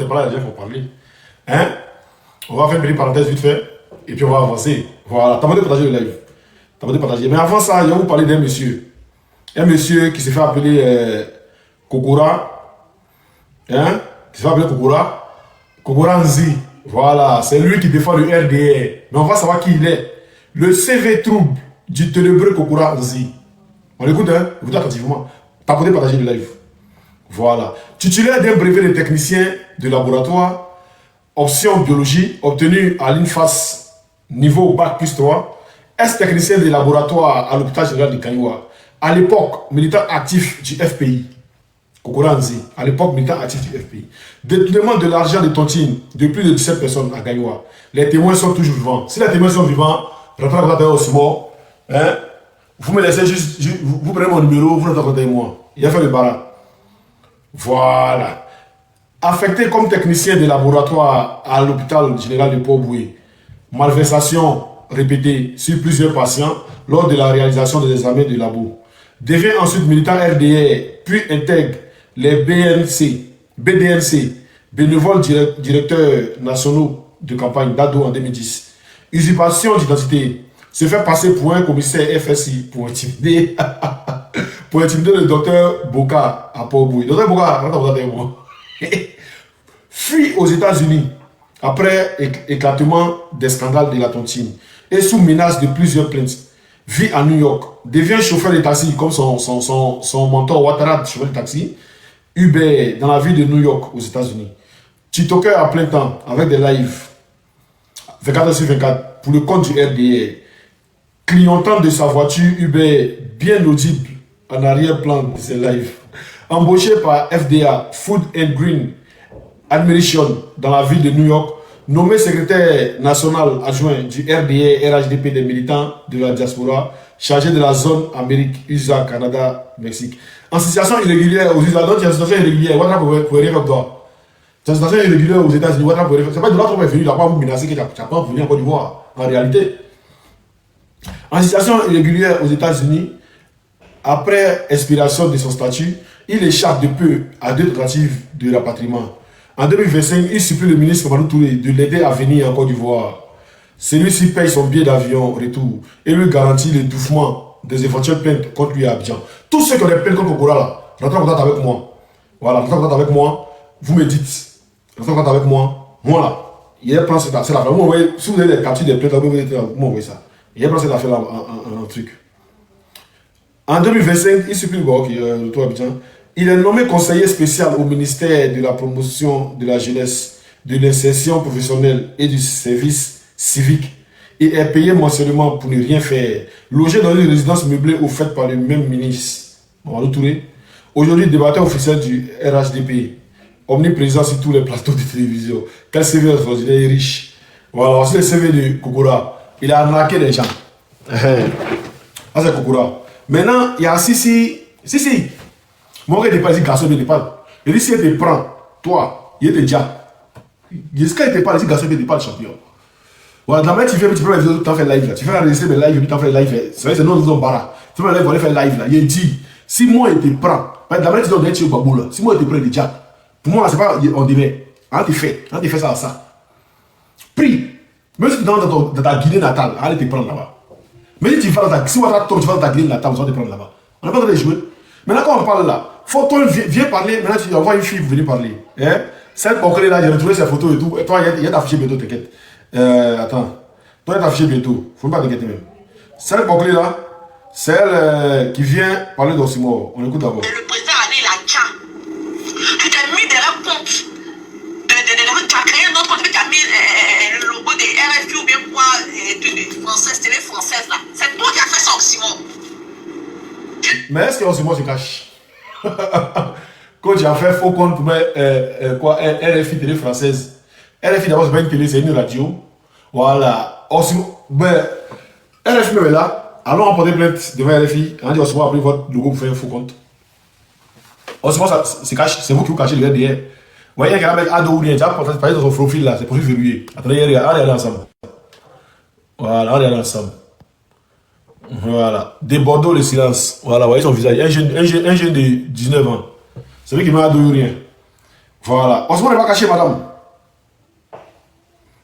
C'est pas là les gens vont parler. Hein? On va faire une petite parenthèse vite fait. Et puis on va avancer. Voilà. T'as de partager le live. T'as de partager. Mais avant ça, je vais vous parler d'un monsieur. Un monsieur qui se fait appeler Kokora. Hein? Qui se fait appeler Kokora. Kokora Nzi. Voilà. C'est lui qui défend le RDR. Mais on va savoir qui il est. Le CV trouble du ténébreux Kokora Nzi. On l'écoute, hein? Écoutez attentivement. T'as de partager le live. Voilà. Titulaire d'un brevet de technicien de laboratoire, option biologie, obtenu à l'INFAS niveau Bac plus 3, ex-technicien de laboratoire à l'hôpital général de Kaniwa. À l'époque, militant actif du FPI. Kokora Nzi, à l'époque, militant actif du FPI. Détournement de l'argent de tontine de plus de 17 personnes à Kaniwa. Les témoins sont toujours vivants. Si les témoins sont vivants, rentrez dans la aussi mort. Hein? Vous me laissez juste, vous prenez mon numéro, vous rentrez dans moi. Il a fait le barat. Voilà. Affecté comme technicien de laboratoire à l'hôpital général de Port-Boué. Malversation répétée sur plusieurs patients lors de la réalisation des examens de labo. Devient ensuite militant RDR, puis intègre les BDNC, bénévoles directeurs nationaux de campagne d'ADO en 2010. Usurpation d'identité. Se fait passer pour un commissaire FSI pour intimider. Pour intimider le docteur Boka à Port-Boué. Docteur Boka, fuit aux États-Unis après éclatement des scandales de la tontine et sous menace de plusieurs plaintes. Vit à New York, devient chauffeur de taxi comme son mentor Ouattara, chauffeur de taxi, Uber dans la ville de New York aux États-Unis. TikToker à plein temps avec des lives 24/24 pour le compte du RDR. Clientant de sa voiture Uber bien audible en arrière-plan de ses lives. Embauché par FDA, Food and Green Administration dans la ville de New York, nommé secrétaire national adjoint du RDR RHDP des militants de la diaspora, chargé de la zone Amérique, USA, Canada, Mexique. En situation irrégulière aux USA, donc il y a une situation irrégulière, Ouattara pourrait rien faire toi. C'est une situation irrégulière aux États-Unis, Ouattara pourrait faire. C'est pas de l'autre qui est venu, il n'a pas vous menacé que tu n'as pas venu en Côte d'Ivoire, en réalité. En situation irrégulière aux États-Unis, après expiration de son statut, il échappe de peu à deux tentatives de rapatriement. En 2025, il supplie le ministre Mamadou Touré de l'aider à venir en Côte d'Ivoire. Celui-ci paye son billet d'avion retour et lui garantit l'étouffement des éventuelles plaintes contre lui à Abidjan. Tous ceux qui ont des plaintes contre Kokora là, rentrez en contact avec moi. Voilà, rentrez en contact avec moi. Vous me dites, rentrez en contact avec moi. Moi là, il y a un plan cette affaire. Vous m'envoyez, si vous avez des captures des plaintes, vous m'envoyez ça. Il y a un plan cette affaire là en truc. En 2025, il supplie le retour à Abidjan. Il est nommé conseiller spécial au ministère de la promotion de la jeunesse, de l'insertion professionnelle et du service civique et est payé mensuellement pour ne rien faire. Logé dans une résidence meublée offerte par le même ministre, Mamadou Touré. Aujourd'hui, débatteur officiel du RHDP, omniprésent sur tous les plateaux de télévision. Quel CV extraordinaire et riche. Voilà, c'est le CV de Kokora. Il a arnaqué les gens. Ah, c'est Kokora. Maintenant, il y a Sisi. Mon gars, il n'est pas ici, garçon, il n'est pas. Il dit, si il te prend, toi, il était déjà. Est-ce qu'il n'était pas ici, garçon, il n'est pas le champion. Voilà, dans la tu prends les vidéos, tu t'en fais live là. Tu fais enregistrer mes lives, tu t'en fais live. C'est vrai, c'est nous, nous sommes barra. Tu fais un live, on faire live là. Il dit, si moi, il te prend, dans la tu dois être babou là. Si moi, il te prend déjà. Pour moi, c'est pas, on devait. On te fait ça à ça. Prie. Même si tu es dans ta Guinée natale, allez te prendre là-bas. Mais si tu vas dans ta, si tu vas dans ta Guinée natale, on va te prendre là-bas. On n'a pas besoin de jouer. Maintenant, quand on parle là, faut toi viens parler. Maintenant, tu envoies une fille pour venir parler. Hein? Cette boucle là, j'ai retrouvé ses photos et tout. Et toi, il y a t'affiché bientôt, t'inquiète. Attends. Toi, il y a t'affiché bientôt. Faut pas t'inquiéter même. Cette boucle là, c'est elle qui vient parler d'Osimo. On écoute d'abord. Le président a dit la tcha. Tu t'es mis derrière le compte. Tu as créé un autre compte, tu as mis le logo des RFI ou bien quoi, télé française là. C'est toi qui as fait ça, Simon. Mais est-ce que Osimo se cache? Quand tu as fait faux compte pour mettre RFI télé française. RFI d'abord c'est pas une télé, c'est une radio. Voilà. Osimo, ben, RFI même est là. Allons emporter plainte devant RFI. On dit Osimo a pris votre logo pour faire un faux compte. Osimo se cache, c'est vous qui vous cachez le RDR. Vous voyez qu'il y a un mec ado ou rien, tu as parlé dans son profil là, c'est profil verrouillé. Attendez, regardez ensemble. Voilà, regardez ensemble. Voilà. Des Bordeaux, le silence. Voilà, vous voyez son visage. Un jeune de 19 ans. C'est lui qui m'a ado ou rien. Voilà. Osman n'est pas caché, madame.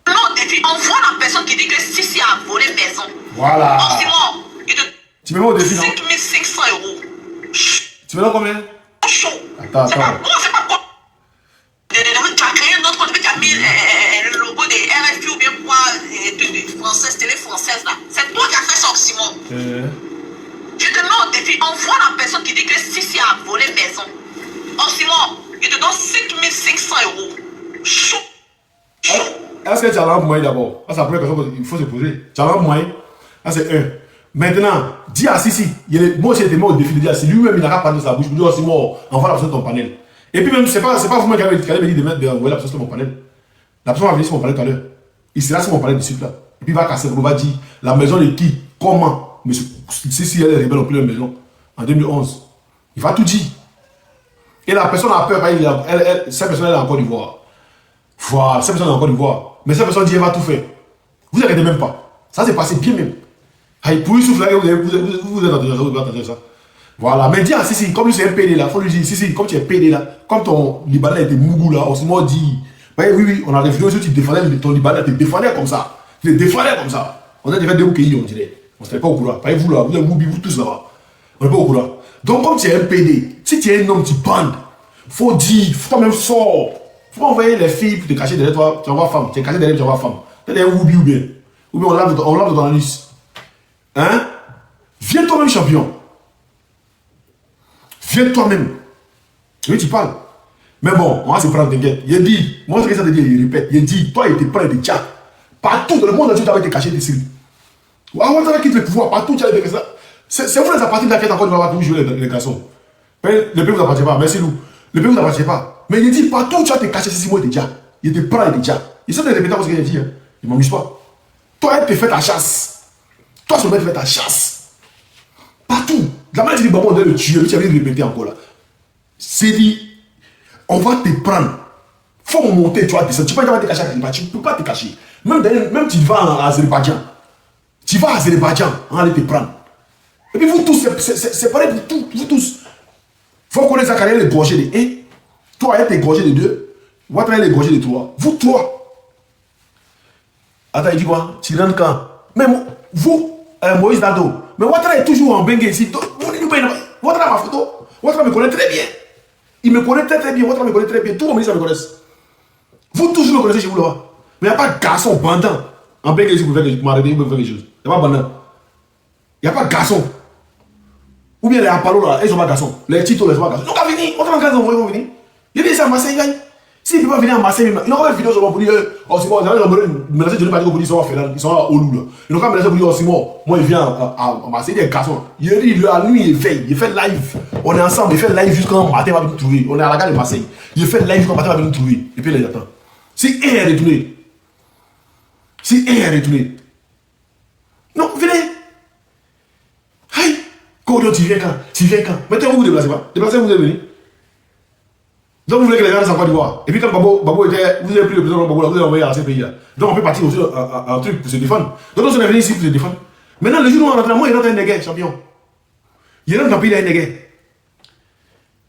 Non, défi, on voit la personne qui dit que Sissi a volé maison. Voilà. En 6 mois, il te Tu me mets au défi, non? 5500 euros. Tu me donnes combien? Chaud. Attends. C'est pas quoi. Tu as créé un autre compte, tu as mis le logo des RFI ou bien quoi, télé française là. C'est toi qui as fait ça, Simon. Je te mets au défi, on voit la personne qui dit que Sissi a volé maison. En 6 mois, il te donne 5500 euros. Chaud. Est-ce que tu as un moyen d'abord? C'est la première question qu'il faut se poser. Tu as un moyen? Ça, c'est un. Maintenant, dis à Sissi. Moi aussi, j'étais mis au défi de dire à Sissi. Lui-même, il n'a pas de sa bouche. Il me dit, oh, Simon, envoie la personne de ton panel. Et puis, même, c'est pas vous-même qui avez me dit d'envoyer la personne sur mon panel. La personne va venir sur mon panel tout à l'heure. Il sera sur mon panel de suite là. Et puis, il va casser. Il va dire, la maison de qui? Comment? Mais Sissi, elle est rebelle au plus de maison. En 2011. Il va tout dire. Et la personne a peur. Cette personne, elle est encore d'Ivoire. Voilà, cette personne est encore d'Ivoire. Mais cette personne dit, elle va tout faire. Vous n'arrêtez même pas. Ça s'est passé bien même. Pour lui souffler, vous êtes entendu ça. Voilà. Mais dis à Sissi, comme lui c'est un PD là, il faut lui dire, Sissi, comme tu es PD là, comme ton Libanais était mougou là, on se dit, oui, on a des vidéos où tu défendais ton Libanais, tu défendais comme ça. Tu le défendais comme ça. On a défendu des pays, on dirait. On ne serait pas au courant. Pas vous là, vous êtes Moubi, vous tous là-bas. On n'est pas au courant. Donc, comme tu es un PD, si tu es un homme, tu bandes, faut dire, faut quand même sort. Faut pas envoyer les filles pour te cacher derrière toi, tu envoies femme. Tu es caché derrière, tu envoies femme. Tu es derrière Moubi ou bien. Ou bien on lave de ton anus. Hein? Viens toi-même champion. Viens toi-même. Oui, tu parles. Mais bon, on va se prendre, t'inquiète. Il dit, moi ce que ça te dit, il répète. Il dit, toi, il te prend des tchats. Partout dans le monde, tu avais été caché des signes. On va quitter le pouvoir, partout, tu as été caché. C'est vous les appartenez de la quête encore, tu vas toujours jouer les garçons. Le pays vous appartient pas, merci nous. Le pays vous appartient pas. Mais il dit, partout, tu as été caché, c'est moi, il te tchats. Il te prend des tchats. Il sait de répéter ce qu'il dit. Hein. Il ne m'amuse pas. Toi, elle te fait ta chasse. Toi, seulement, tu fais ta chasse. Partout. La manière dit, bon, on doit le tuer. Lui, tu avais répété encore là. C'est dit, on va te prendre. Faut monter, tu vas descendre. Tu peux pas te cacher à Azerbaïdjan. Tu ne peux pas te cacher. Même tu vas en Azerbaïdjan. Tu vas à Azerbaïdjan, on va aller te prendre. Et puis vous tous, c'est pareil pour tout, vous tous. Il faut connaître sa carrière, les gorgées de 1. Toi, elle est gorgé de 2. Ouattara, elle est gorgé de 3. Vous 3. Attends, il dit quoi? Tu rentres quand? Même vous, Moïse Dado. Mais Ouattara est toujours en bengue ici. Ouattara ma photo. Ouattara me connaît très bien. Il me connaît très bien. Ouattara me connaît très bien. Tous les ministres me connaissent. Vous tous, vous me connaissez chez vous là-bas. Mais il n'y a pas de garçon bandant en bengue ici pour m'arrêter ou pour faire quelque chose. Il n'y a pas bandant. Il n'y a pas de garçon. Ou bien les Apollo là, ils sont pas garçons. Les Tito, ils sont pas garçons. Ils n'ont qu'à venir. On va ils vont venir. Il dit ça à Marseille. S'ils ne peuvent pas venir à Marseille, ils n'ont pas une vidéo sur moi pour dire, oh Simon, ils ont menacé de ne pas dire qu'ils sont à Fédal, ils sont à Olou. Ils n'ont qu'à menacer pour dire, oh Simon, moi il vient à Marseille, il est garçon. Il dit, la nuit il fait live. On est ensemble, il fait live jusqu'au matin, il va venir nous trouver. On est à la gare de Marseille. Il fait live jusqu'au matin, il va venir nous trouver. Et puis il les attend. Si un est retourné, non, venez. Aïe. Comment tu viens quand? Maintenant vous vous déplacez pas. Déplacez, vous êtes venu. Donc vous voulez que les gens restent en Côte d'Ivoire. Et puis quand Babo était, vous avez pris le président de Babo là, vous avez envoyé à ces pays-là. Donc on peut partir aussi un truc pour se défendre. Donc on est venu ici pour se défendre. Maintenant le jour où on rentre, moi il rentre un négué, champion. Il rentre dans le pays, il a un négué.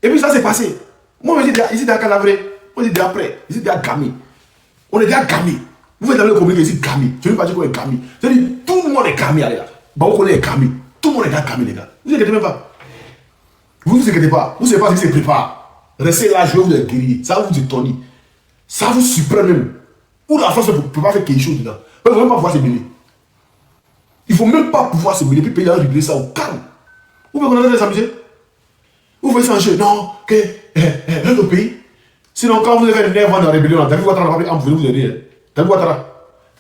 Et puis ça s'est passé. Moi je dis ici à Calavré, moi je dis après, ici à Gami. On est déjà Gami. Vous faites dans le communiqué ici Gami. Je ne veux pas dire qu'on est Gami. C'est-à-dire tout le monde est Gami, les gars. Babo connaît Gami. Tout le monde est déjà Gami, les gars. Vous inquiétez même pas. Vous vous inquiétez pas. Vous ne savez pas ce qui se prépare. Restez là, je vais vous les guérir. Ça vous étonne. Ça vous surprend même. Ou la France ne peut pas faire quelque chose dedans. Il ne faut même pas pouvoir se mêler. Il ne faut même pas pouvoir se mêler. Puis payer un régler ça au calme. Vous pouvez qu'on a s'amuser. Vous pouvez changer. Non, que notre pays. Sinon, quand vous avez 9 ans de rébellion, David Ouattara n'a pas venir vous aider. David Ouattara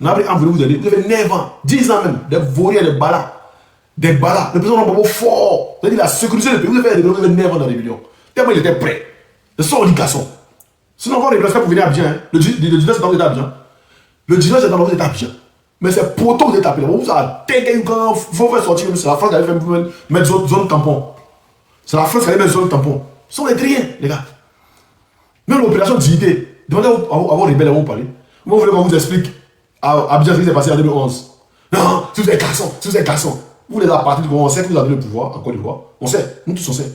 n'a pas venir vous aider. Vous avez 9 ans, 10 ans même, des vauriens, des balas. Des balas. Le président n'a pas fort. C'est-à-dire la sécurité du pays. Vous avez 9 ans de rébellion. Tellement il était prêt. Le sort du garçon. Sinon, on va déplacer pour venir à Abidjan. Hein. Le 19 septembre, vous êtes à Abidjan. Le 19 septembre, vous êtes à Abidjan. Mais c'est pour toi que vous êtes appelé. Vous avez dégué quand il faut faire sortir. C'est la France qui allait mettre zone tampon. C'est la France qui allait mettre zone tampon. Ce sont les triens, les gars. Même l'opération dignité. Demandez à vos rebelles à vous parler. Moi, vous voulez qu'on vous explique à Abidjan ce qui s'est passé en 2011. Non, si vous êtes garçon, vous les appartenez, on sait que vous avez le pouvoir en Côte d'Ivoire. On sait, nous tous on sait.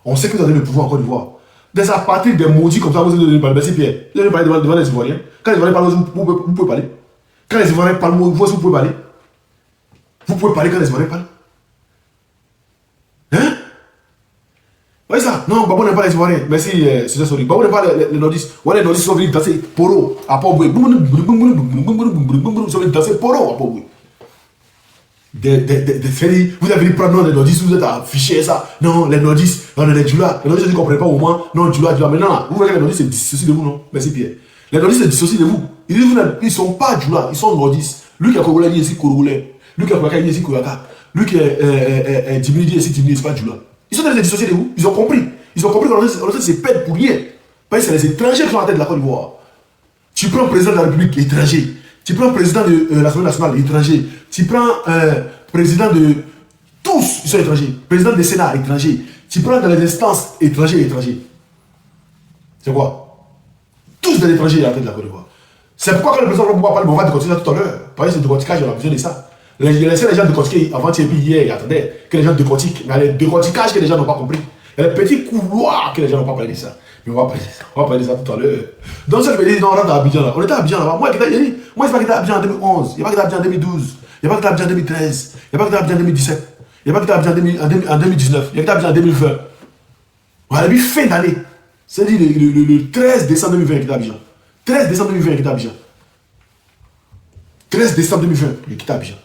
On sait que vous avez le pouvoir en Côte d'Ivoire. Des à partir des maudits comme ça, vous allez parler. Merci Pierre. Vous allez parler devant les Ivoiriens. Quand les Ivoiriens parlent, vous pouvez parler. Quand les Ivoiriens parlent, vous pouvez parler. Vous pouvez parler quand les Ivoiriens parlent. Hein? Oui, ça. Non, Babo n'aime pas les Ivoiriens. Merci, c'est ça, Babo n'aime pas les nordistes. Ouais, les nordistes sont venus danser poro à Port-Boué. Ils sont venus danser poro à Port-Boué. Vous avez dit prendre les nordistes, vous êtes affiché ça. Non, les nordistes, on est les Djula. Les nordistes ne comprennent pas au moins. Non, Djula. Mais non, vous voyez que les nordistes se dissocient de vous, non? Merci Pierre. Les nordistes se dissocient de vous. Ils ne sont pas Djula, ils sont nordistes. Lui qui est Congolais dit ici Congolais. Lui qui est Koyaka dit ici Koyaka. Lui qui est Djibini dit ici Djibini, c'est pas Djula. Ils sont se dissocier de vous. Ils ont compris. Ils ont compris que l'on se pète pour rien. Parce que c'est les étrangers qui sont à la tête de la Côte d'Ivoire. Tu prends le président de la République étranger. Tu prends le président de l'Assemblée nationale étranger. Tu prends président de tous, ils sont étrangers. Président des Sénats étranger. Tu prends dans les instances étrangers. C'est quoi? Tous des étrangers à la tête de la Côte d'Ivoire. C'est pourquoi quand le président va pouvoir parler, on va décortiquer ça tout à l'heure. Par exemple, c'est décortiquage, on a besoin de ça. Il a laissé les gens décortiquer avant-hier et puis hier, il attendait que les gens décortiquent. Mais il y a les décortiquages que les gens n'ont pas compris. Il y a les petits couloirs que les gens n'ont pas parlé de ça. Mais on va parler de ça tout à l'heure. Donc ça, je me dis, non, on rentre à Abidjan là. On était à Abidjan là-bas. Moi, je ne sais pas qu'il était à Abidjan en 2011. Il n'y a pas qu'il était à Abidjan en 2012. Il n'y a pas qu'il était à Abidjan en 2013. Il n'y a pas qu'il était à Abidjan en 2017. Il n'y a pas qu'il était à Abidjan en 2019. Il y a qu'il était à Abidjan en 2020. On a vu fin d'année. C'est-à-dire le 13 décembre 2020 il était à Abidjan. 13 décembre 2020 il était à Abidjan. 13 décembre 2020 il était à Abidjan.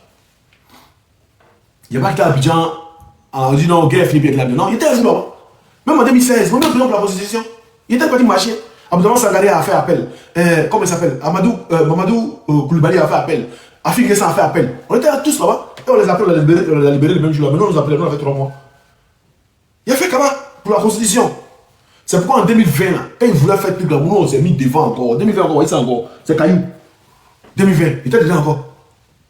Il n'y a pas qu'il était à Abidjan en disant non, guerre finie avec l'Abidjan. Non, il était à Abidjan. Même en 2016, même président de la Constitution, il était parti marcher. Abdoulaye Sangaré a fait appel. Comment il s'appelle? Mamadou Koulibaly a fait appel. Afik Gessa a fait appel. On était tous là-bas. Et on les appelait, on les a libérés le même jour. Maintenant, on nous appelait, nous, on a fait 3 mois. Il a fait comment pour la Constitution? C'est pourquoi en 2020, là, quand il voulait faire tout là, nous, on s'est mis devant encore. 2020 encore, c'est encore. C'est Caillou. 2020, il était dedans encore.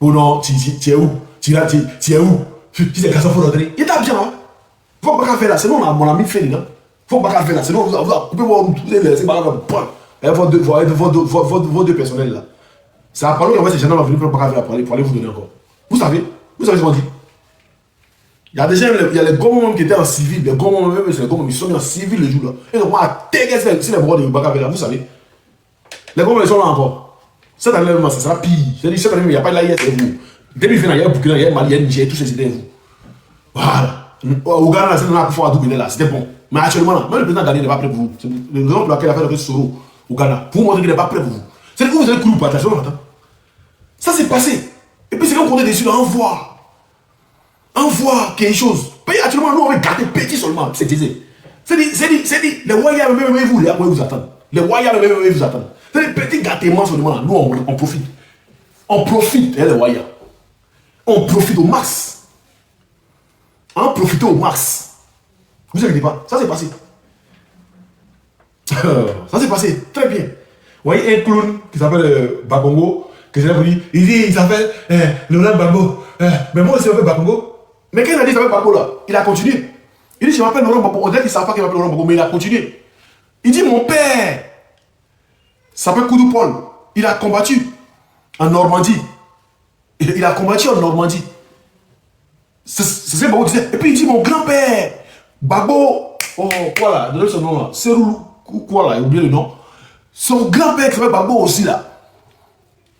Oh non, tu es où? Tu es où? Tu es garçon, il faut rentrer. Il était bien là. Faut pas faire là, sinon mon ami fait là. Faut pas faire là, sinon vous pouvez voir tous les laisser par exemple. Vos deux personnels là. C'est à parler que ces gens-là vont venir pour aller vous donner encore. Vous savez ce qu'on dit. Il y a des gens, il y a les gros moments qui étaient en civil, les gros moments même, c'est les gros moments, ils sont mis en civil le jour là. Et donc, moi, à téguer si les bras de Bakave là, vous savez. Les gros moments, ils sont là encore. Cette année, ça sera pire. C'est-à-dire, cette année, il n'y a pas de l'AIS, c'est vous. 2020, il y a Burkina, il y a Mali, il y a Niger, tout ça, c'était vous. Voilà. Au Ghana, c'est là pour faire là, c'était bon. Mais actuellement, même le président Ghanéen n'est pas prêt pour vous. C'est le raison pour laquelle il a fait le Soro au Ghana. Pour vous montrer qu'il n'est pas prêt pour vous. C'est que vous avez cru partager maintenant. Ça s'est passé. Et puis c'est quand on est dessus, on voit quelque chose. Puis actuellement, nous on va garder petit seulement. C'est dit, les Waya même vous attendent. Les Waya même vous attendent. C'est des petits gâtements seulement. Nous on profite. On profite, les Waya. On profite au max. En profiter au max. Vous inquiétez pas, ça s'est passé. Ça s'est passé, très bien. Vous voyez un clown qui s'appelle Bakongo, que j'ai dit, il s'appelle Laurent Gbagbo. Mais moi aussi, je m'appelle Bakongo. Mais quand il a dit qu'il s'appelle Gbagbo là, il a continué. Il dit, je m'appelle Laurent Gbagbo. On dirait qu'il ne savait pas qu'il m'appelle Laurent Gbagbo, mais il a continué. Il dit, mon père s'appelle Koudou Paul. Il a combattu en Normandie. Il a combattu en Normandie. C'est ce que Gbagbo disait. Et puis il dit, mon grand-père, Gbagbo, oh, quoi là, donnez son nom là, Serou, quoi là, il a oublié le nom. Son grand-père qui s'appelle Gbagbo aussi là,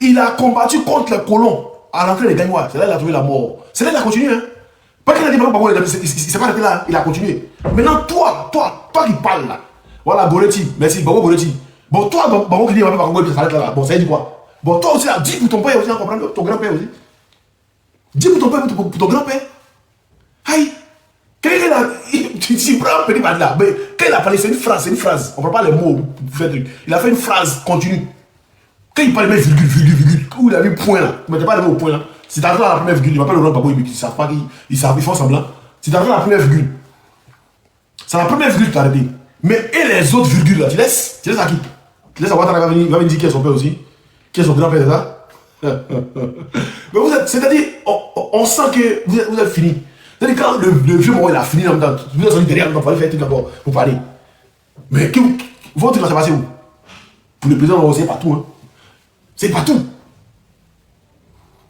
il a combattu contre les colons à l'entrée des Gagnois. C'est là qu'il a trouvé la mort. C'est là qu'il a continué. Hein. Pas qu'il a dit Gbagbo, il s'est pas arrêté là, il a continué. Maintenant, toi qui parles là, voilà, Goretti, merci, Gbagbo Goretti. Bon, toi, Gbagbo qui dit Gbagbo, il s'arrête là. Bon, ça dit quoi? Bon, toi aussi là, dis pour ton père aussi, en comprenant, ton grand-père aussi. Dis pour ton père, pour ton grand-père. Aïe! Tu prends un petit bad là, mais quand il a parlé, c'est une phrase. On ne prend pas les mots pour faire truc. Il a fait une phrase continue. Quand il parle, il met virgule. Où il a mis point là. Il ne mettait pas les mots au point là. Si tu arrives à la première virgule, il ne va pas le Laurent Gbagbo, ils ne savent pas, ils font semblant. Si tu arrives à la première virgule, c'est la première virgule que tu as arrêté. Mais et les autres virgules là, tu laisses à qui? Tu laisses à Ouattara, il va venir dire qui est son père aussi, qui est son grand-père, c'est ça? Mais vous êtes, c'est-à-dire, on sent que vous êtes fini. C'est-à-dire quand le vieux mort il a fini, vous êtes sorti derrière, vous allez faire un truc encore pour parler. Mais votre truc là, c'est passé où? Pour le président, c'est partout. Hein. C'est partout.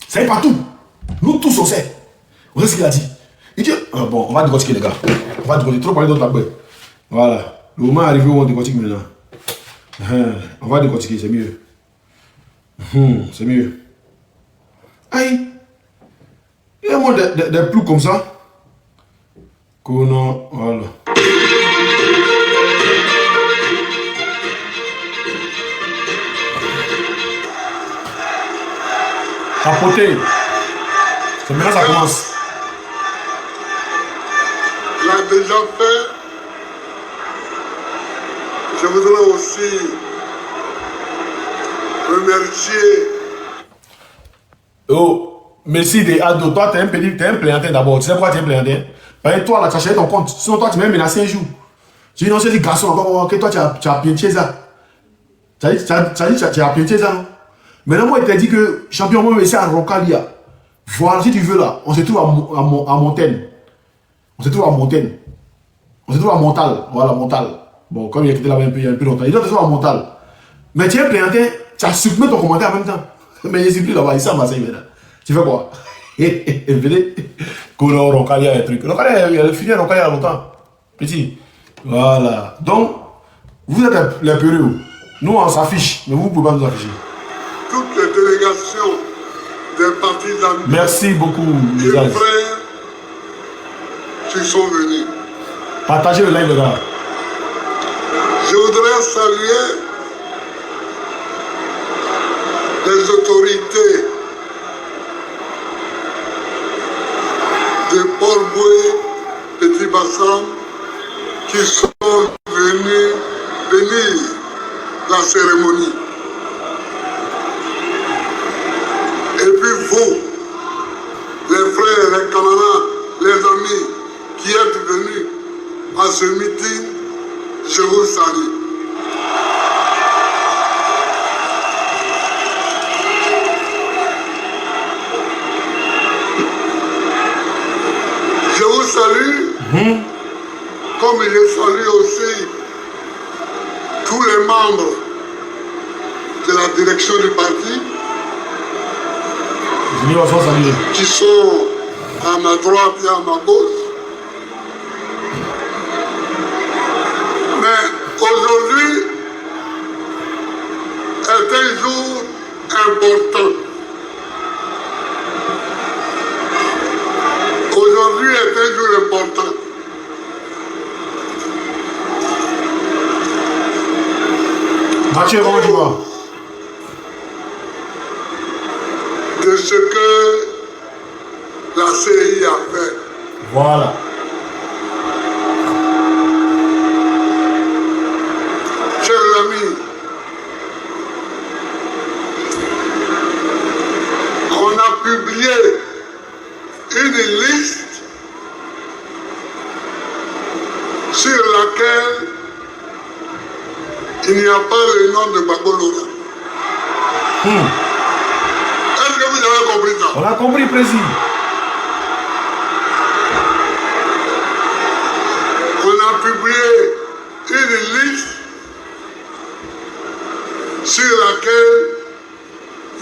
C'est partout. Nous tous on sait. Vous savez ce qu'il a dit? Il dit, bon, on va décortiquer les gars. On va décortiquer, trop parler d'autres là-bas. Voilà. Le moment est arrivé où on décortique maintenant. On va décortiquer, c'est mieux. C'est mieux. Aïe. Il y a moins des plots comme ça. Qu'on voilà. Tapoter. C'est maintenant ça commence. L'a déjà fait. Je voudrais aussi remercier. Oh, merci des ados. Toi, t'es un plaignantin d'abord. Tu sais pourquoi tu es un plaignantin? Parce que toi, là, tu as cherché ton compte. Sinon, toi, tu m'as menacé un jour. J'ai dit non, c'est des garçons encore. Que toi, tu as piétiné ça. Tu as dit tu as piétiné ça, non? Maintenant, moi, il t'a dit que champion, moi, c'est à Rocalia. Voilà, si tu veux, là, on se trouve à Montagne. On se trouve à Montagne. On se trouve à Montal. Voilà, Montal. Bon, comme il a quitté là-bas un peu longtemps. Il doit se trouver à Montal. Mais tu es un plaignantin, tu as supprimé ton commentaire en même temps. Mais il n'est plus là-bas, il s'est amassé maintenant. Tu fais quoi? Venez. Qu'on Rocalia, un truc. Rocalia, il a fini à Rocalia il y a longtemps. Petit. Voilà. Donc, vous êtes les peureux. Nous, on s'affiche, mais vous ne pouvez pas nous afficher. Toutes les délégations des partis d'amis. Merci beaucoup, les les frères qui sont venus. Partagez le live, les gars. Je voudrais saluer les autorités de Port-Boué, Petit Bassam, qui sont venus bénir la cérémonie. Et puis vous, les frères, les camarades, les amis qui êtes venus à ce meeting, je vous salue. Je vous salue, comme je salue aussi tous les membres de la direction du parti qui sont à ma droite et à ma gauche. Mais aujourd'hui est un jour important. Aujourd'hui est un jour important. Mathieu, comment tu vas? De ce que la CI a fait. Voilà. Chers amis, on a publié une liste sur laquelle il n'y a pas le nom de Bagolora. Est-ce que vous avez compris ça? On a compris, président. On a publié une liste sur laquelle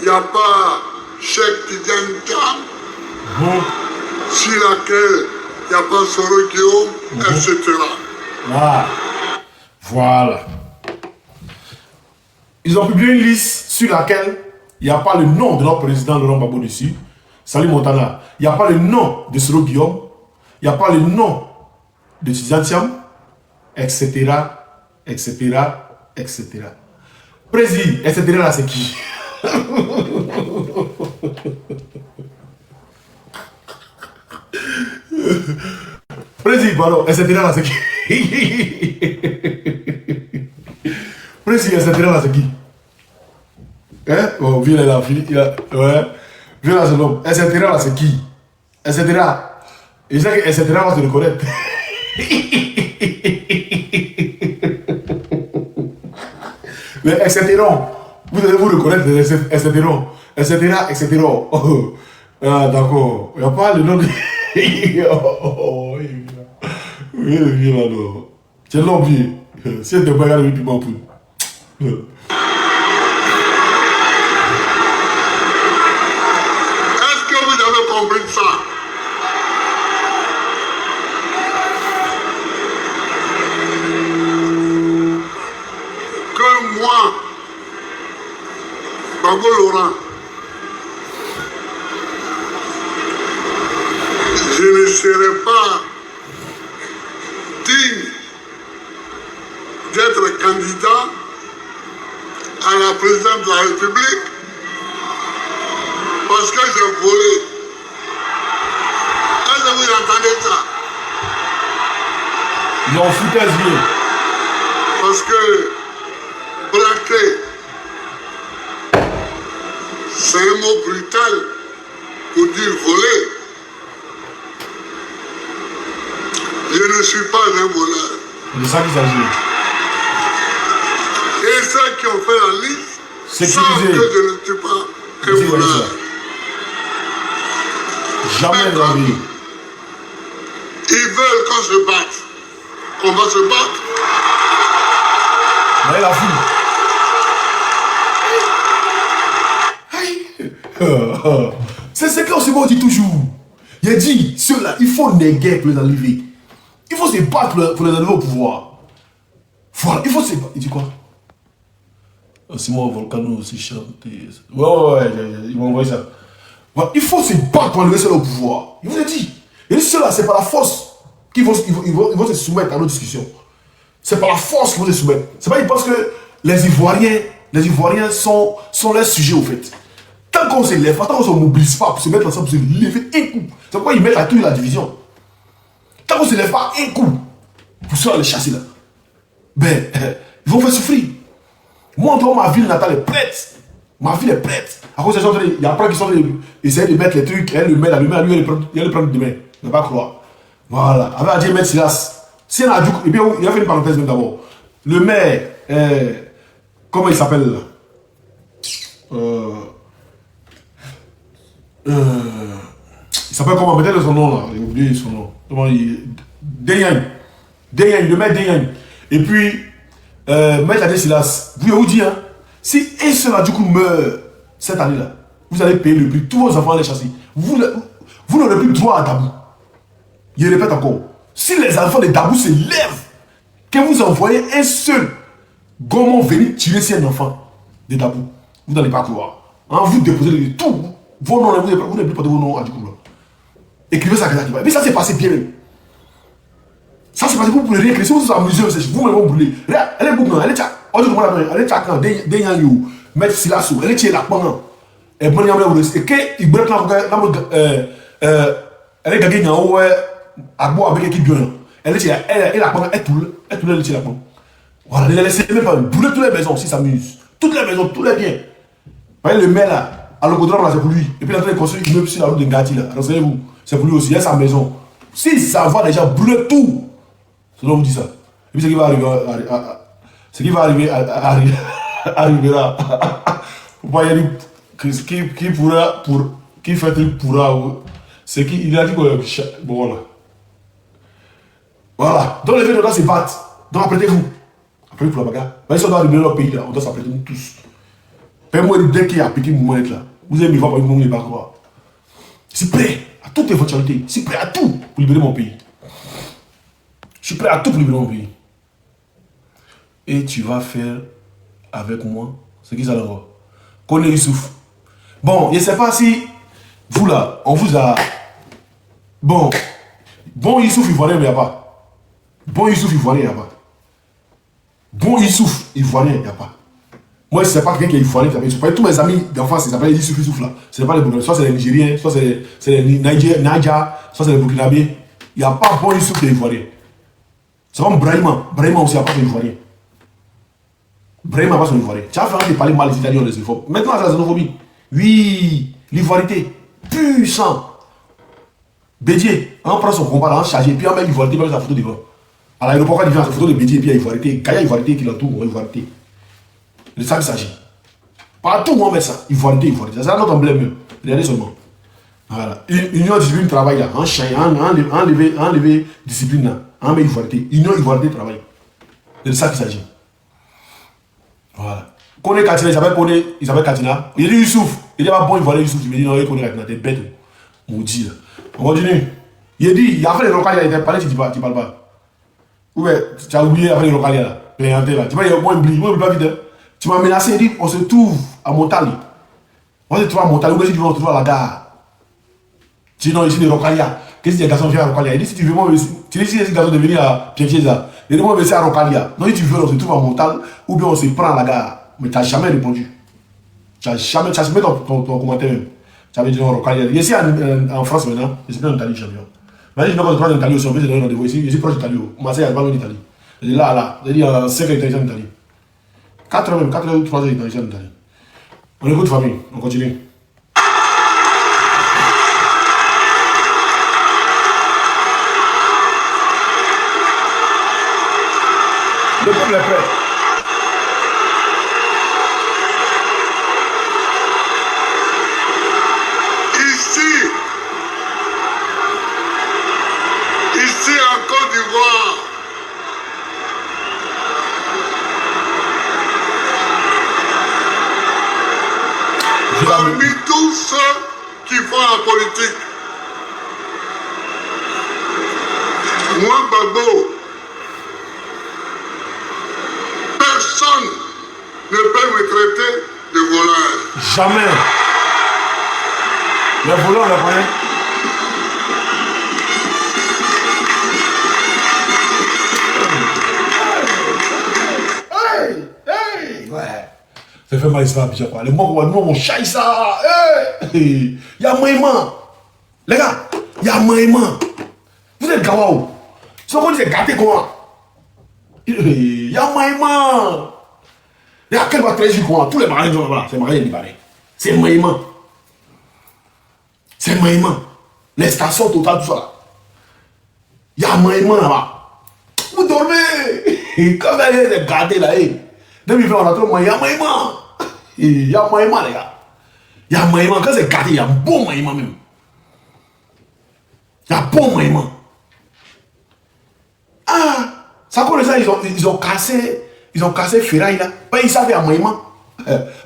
il n'y a pas Cheikh Tidiane Thiam, sur laquelle il n'y a pas Soro Guillaume, etc. Ah. Voilà. Ils ont publié une liste sur laquelle il n'y a pas le nom de notre président Laurent Gbagbo dessus. Salut Montana. Il n'y a pas le nom de Soro Guillaume. Il n'y a pas le nom de Tidiane Thiam, etc., etc., etc. Président, etc. là, c'est qui? Président, pardon, etc. là, c'est qui? Président, etc. là, c'est qui? Hein? Oh, viens là, ouais. Viens là, c'est l'homme. Etc. là, c'est qui? Etc. Et je sais que etc. va se reconnaître. Mais etc. Vous devez vous reconnaître, etc. Etc. Etc. Oh. Ah, d'accord. Il n'y a pas le nom de. Oh, oui, viens là, non. C'est l'homme, vieux. Si elle te bagarre, tu m'en fous. Est-ce que vous avez compris ça? Babo Laurent, je ne serai pas digne d'être candidat à la présidence de la République parce que j'ai volé. Est-ce que vous entendez ça? Non, foutaise bien. Parce que braquer, c'est un mot brutal pour dire voler. Je ne suis pas un voleur. C'est de ça qu'il s'agit. Et ceux qui ont fait la liste savent que je ne suis pas un voleur. Jamais dans la vie. Ils veulent qu'on se batte. On va se battre. Mais la foule. C'est ce qu'on se dit toujours. Il a dit, ceux-là, il faut néguer pour les enlever. Il faut se battre pour les enlever au pouvoir. Voilà, il faut se battre. Il dit quoi? Simon Volcano aussi chante. Ouais, ils vont envoyer ça. Voilà, il faut se battre pour enlever ceux-là au pouvoir. Il vous a dit. Et ceux-là, c'est par la force qu'ils vont se soumettre à nos discussions. C'est par la force qu'ils vont se soumettre. C'est pas parce que les Ivoiriens sont leurs sujets au fait. Tant qu'on se lève, tant qu'on ne se mobilise pas pour se mettre ensemble, pour se lever un coup. C'est pourquoi ils mettent à tout la division. Tant qu'on ne se lève pas un coup, pour se les chasser là, ben, ils vont faire souffrir. Moi, en tout cas, ma ville natale est prête. Ma ville est prête. À cause des gens, il y a plein qui sont essayer de mettre les trucs, elle le met là, lui, il le prend demain. Ne pas croire. Voilà. Avec Adjé Met Silas. Si on a et bien, il a fait une parenthèse même d'abord. Le maire, comment il s'appelle là? Il s'appelle comment? Mettez son nom là. J'ai oublié son nom. Comment il. Denyang, le maire Denyang. Et puis, Maître Adjé Silas. Vous dire, hein, si un seul Adjoukou meurt cette année-là, vous allez payer le prix. Tous vos enfants allez chasser. Vous n'aurez plus droit à Dabou. Je répète encore. Si les enfants de Dabou se lèvent, que vous envoyez un seul gommon venir tirer sur un enfant de Dabou, vous n'allez pas croire. Hein, vous déposez tout. Vos noms, vous n'avez plus pas de vos noms à Djoukou. Écrivez ça. Mais ça s'est passé bien même. Ça s'est passé, vous pouvez rien écrire. Si vous vous amusez, vous-même vous brûlez. Elle est beaucoup, elle est tchak. Elle est tchak, Denyang, Maître Silasso, elle est tchak, la pendant. Et bon, et que il brûle elle est gagnée en haut, Agbo avec l'équipe bien. Elle est tchak, elle a pendant, elle toule, elle tchak la pendant. Voilà, elle a laissé même pas brûler toutes les maisons, si ça s'amuse. Toutes les maisons, tous les biens. Le maire là, à l'Ocodram là, c'est pour lui. Et puis il est en train de construire une immeuble sur la route de Ngati là. Renseignez-vous, c'est pour lui aussi, il a sa maison. Si ça va déjà brûler tout, c'est là où vous dit ça. Et puis ce qui va arriver, arrivera. Vous voyez, qui pourra, qui fait truc pourra, c'est qu'il a dit que, bon voilà. Voilà. Donc les gens doivent se battre. Donc apprêtez-vous. Apprêtez-vous pour la bagarre. Mais si on doit libérer notre pays là, on doit s'apprêter nous tous. Fais-moi dès qu'il y a un petit moment là. Vous allez me voir par une moment, il va croire. Je suis prêt à toute éventualité. Je suis prêt à tout pour libérer mon pays. Je suis prêt à tout pour libérer mon pays. Et tu vas faire avec moi ce qu'ils allaient voir. Connais Youssouf. Bon, je ne sais pas si vous là, on vous a. Bon Youssouf Ivoirien, mais il n'y a pas. Bon Youssouf Ivoirien, il n'y a pas. Bon Youssouf Ivoirien, il n'y a pas. Moi, je ne sais pas quelqu'un qui est Ivoirien. Tous mes amis d'enfance, ils s'appellent Youssouf là. Ce n'est pas les Burkinabés. Soit c'est les Nigériens, soit c'est les Niger, soit c'est les Burkinabés. Il n'y a pas bon Youssouf qui est Ivoirien. C'est comme Brahima. Brahima aussi, il n'y a pas son Ivoirien. Brahima n'a pas son Ivoirien. Tu as fait de parler mal les Italiens, les xénophobes. Maintenant, c'est la xénophobie. Oui, l'ivoirité. Puissant. Bédier. On prend son combat, on charge, puis on met l'ivoirité, on met sa photo devant. À l'aéroport, quand il vient sa photo de Bédier, puis il y a l'ivoirité. Quand il y a l'ivoirité qui l'entoure, l'ivoirité. C'est ça qu'il s'agit. Partout où on met ça, ivoirité. C'est notre emblème. Regardez seulement. Voilà. Union discipline travail là. Enlever discipline là. En met ivoirité. Union ivoirité travail. C'est de ça qu'il s'agit. Voilà. Connaît Katina, il s'appelle Katina. Il dit Youssouf. Il dit pas bon ivoirien Youssouf. Il me dit non, il connaît Katina. T'es bête. Maudit là. On continue. Il dit, il a fait les locales, il a parlé, tu parles pas. Ou bien, tu as oublié avec les locales là. Pléanté là. Tu vois, il y a moins de blis. Moi, je ne pas vite. Tu m'as menacé, il dit, on se trouve à Montali. On va se trouver à Montagne, ou si tu veux, on se trouve à la gare. Sinon, ici, de Rocalia. Qu'est-ce que les garçons viennent à Rocalia? Il dit, si tu veux, moi, tu dis, si les garçons de venir à Pied-Chiesa, il dit, moi, je vais à Rocalia. Donc, si tu veux, on se trouve à Montagne, ou bien on se prend à la gare. Mais tu n'as jamais répondu. Tu n'as jamais, tu as mis ton commentaire même. Tu avais dit, non, Rocalia. Ici, en France, maintenant, je suis bien en Italie, champion. Mais je vais prendre en Italie aussi, on peut se donner rendez-vous ici. Je suis proche d'Italie. Marseille, il n'y a pas en Italie. Je dis, là, je dis, 5 heures en Italie. 4 heures même, 4 heures ou 3 heures en Italie. On écoute, famille, on continue. Le peuple est prêt. Ici en Côte d'Ivoire, parmi tous ceux qui font la politique, moi, Babo, personne ne peut me traiter de voleur. Jamais. Les voleurs, on les connaît. Ouais. Ça fait mal, ça, Abidjan, quoi. Les mots, nous, on chaille ça. Il y a Maïman. Les gars, il y a Maïman. Vous êtes Gawao. Ce qu'on dit, c'est gâté, quoi. Il y a Maïman. Il y a quel va très vite, quoi. Tous les mariés, là, c'est mariés libanais. C'est Maïman. C'est Maïman. Les stations totales, tout ça, là. Il y a Maïman, là-bas. Vous dormez. Et quand vous allez les garder, là, depuis qu'on a trop, il y a Maïman. Il y a Maïman, les gars. Il y a Maïman. Quand c'est gâté, il y a un bon Maïman même. Il y a un bon Maïman. Ah, ça comme les gens, ils ont cassé Ferraille là. Ils savent qu'il y a Maïman.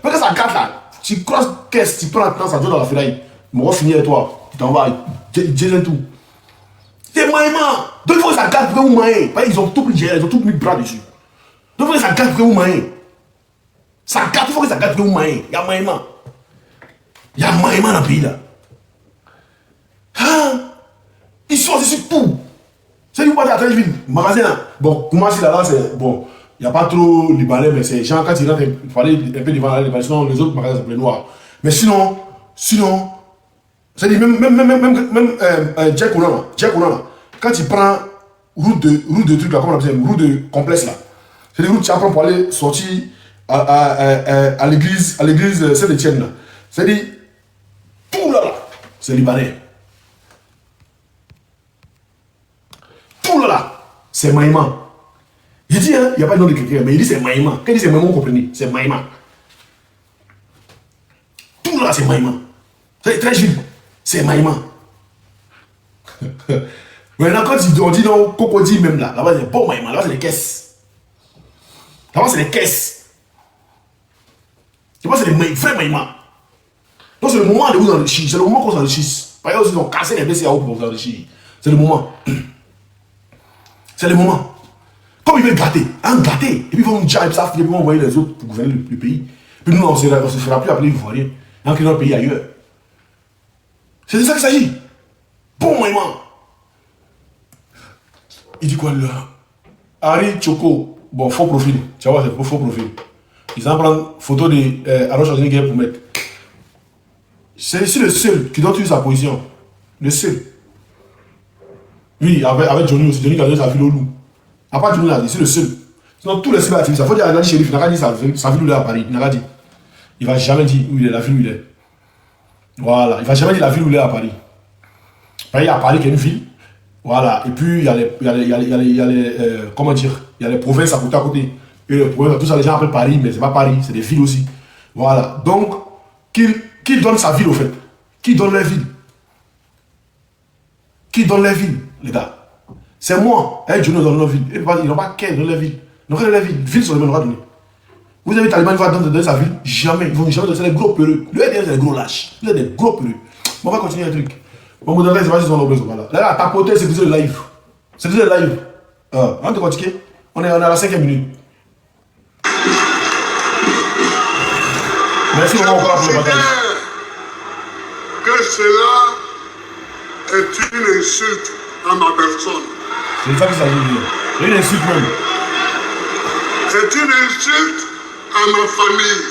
Parce que ça gâte là. Tu crosses caisse, tu prends la temps, ça donne dans la Ferraille. Moi, je finis avec toi. Tu t'en vas, j'ai tout. C'est Maïman. Donc il faut que ça gâte pour que vous maillez. Ils ont tout pris, ils ont tout mis le bras dessus. Donc il faut que ça gâte pour que vous maillez. Ça gâte, il faut que ça gâte pour que vous maillez. Il y a Maïman. Il y a Maïman dans le pays là. Ah, ils sont ici tout. C'est du pas de ville. Magasin là. Bon, comment si là, c'est bon. Il n'y a pas trop libanais, mais c'est gens quand ils rentrent, il fallait un peu libanais, libanais. Sinon, les autres magasins s'appelaient noirs. Mais sinon, c'est-à-dire même Jack Onan, quand tu prends route de trucs là, comment on appelle ça, route de complexe là. C'est des routes que tu apprends pour aller sortir à l'église Saint-Etienne là. C'est-à-dire, tout là, c'est libanais. Tout là, c'est Maïman. Il dit, il n'y a pas de nom de quelqu'un, mais il dit c'est Maïman. Quand il dit c'est Maïman, vous comprenez, c'est Maïman. Tout là, c'est Maïman. C'est très juste, c'est Maïman. Maintenant, quand on dit non, Cocody même là-bas, c'est bon Maïman, là-bas, c'est les caisses. Là-bas, c'est les caisses. Là-bas, c'est les vrais Maïman. Donc, c'est le moment de vous enrichir, c'est le moment qu'on s'enrichisse. Par exemple, ils ont cassé les BCAO pour vous enrichir. C'est le moment. C'est le moment. Comme ils veulent gâter, gâter. Et puis ils vont nous dire, et puis ils vont envoyer les autres pour gouverner le pays. Puis nous, on ne se fera plus appeler Ivoiriens. Et en créant le pays ailleurs. C'est de ça qu'il s'agit. Bon Maïman. Il dit quoi là? Harry Choco, bon, faux profil. Tu vois, c'est faux profil. Ils en prennent photo de Aroche Adrien pour mettre. C'est le seul qui doit tuer sa position. Le seul. Oui, avec Johnny aussi. Johnny qui a donné sa ville au loup. À part Johnny là, c'est le seul. Sinon, tous les cyberactivistes, il faut dire à Nadi Chérif, il n'a pas dit sa ville où il est à Paris. Il n'a pas dit. Il ne va jamais dire où il est, la ville où il est. Voilà. Il ne va jamais dire la ville où il est à Paris. Il y a Paris qui est une ville. Voilà. Et puis, il y a les comment dire, il y a les provinces à côté. Et les provinces, tout ça, les gens appellent Paris, mais ce n'est pas Paris, c'est des villes aussi. Voilà. Donc, qui donne sa ville au fait? Qui donne les villes? Qui donne les villes, les gars? C'est moi. Johnny donne nos villes. Ils n'ont pas qu'elle dans les villes. Ils n'ont pas les villes. Les villes sont les mêmes, on va donner. Vous avez Taliban qui va donner sa ville? Jamais. Ils vont jamais donner. C'est des gros peureux. Le RDR, c'est des gros lâches. Vous êtes des gros peureux. On va continuer un truc. Bon, vous donnez, c'est pas si on a besoin. Là, là, tapoter, c'est le live. C'est le live. On te continue. On est à la 5e minute. Merci, on va encore pour le bataille. que cela est une insulte à ma personne. C'est ça que ça veut dire. Une insulte même. C'est une insulte à ma famille.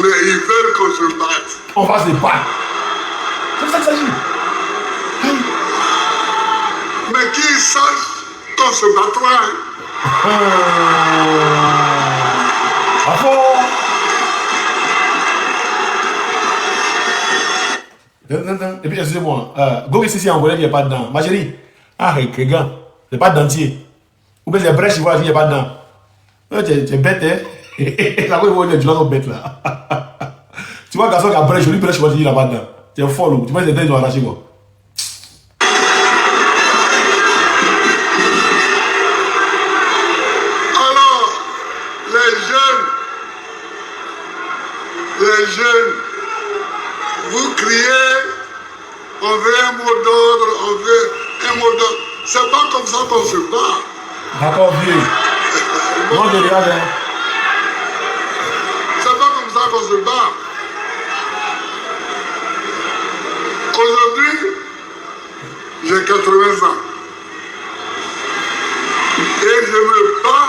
Mais ils veulent qu'on se batte. On va se battre. C'est ça que ça dit. Mais qu'ils sachent qu'on se battra. À fond. Et puis, excusez-moi, Gogi ici en Angolais, il n'y a pas de dents. Ma chérie, arrête, regarde, il n'y a pas de dentier. Ou bien les brèches, il n'y a pas de dents. Tu es bête, hein? La voix, tu es bête là. Tu vois, un garçon qui a brèche, joli brèche, il n'y a pas de dents. Tu es folle, tu vois, les dents, ils ont arraché quoi. Alors, les jeunes, vous criez, on veut un mot d'ordre, on veut un mot d'ordre. C'est pas comme ça qu'on se bat. D'accord, vieux. Non, je regarde. C'est pas comme ça qu'on se bat. Aujourd'hui, j'ai 80 ans. Et je me bats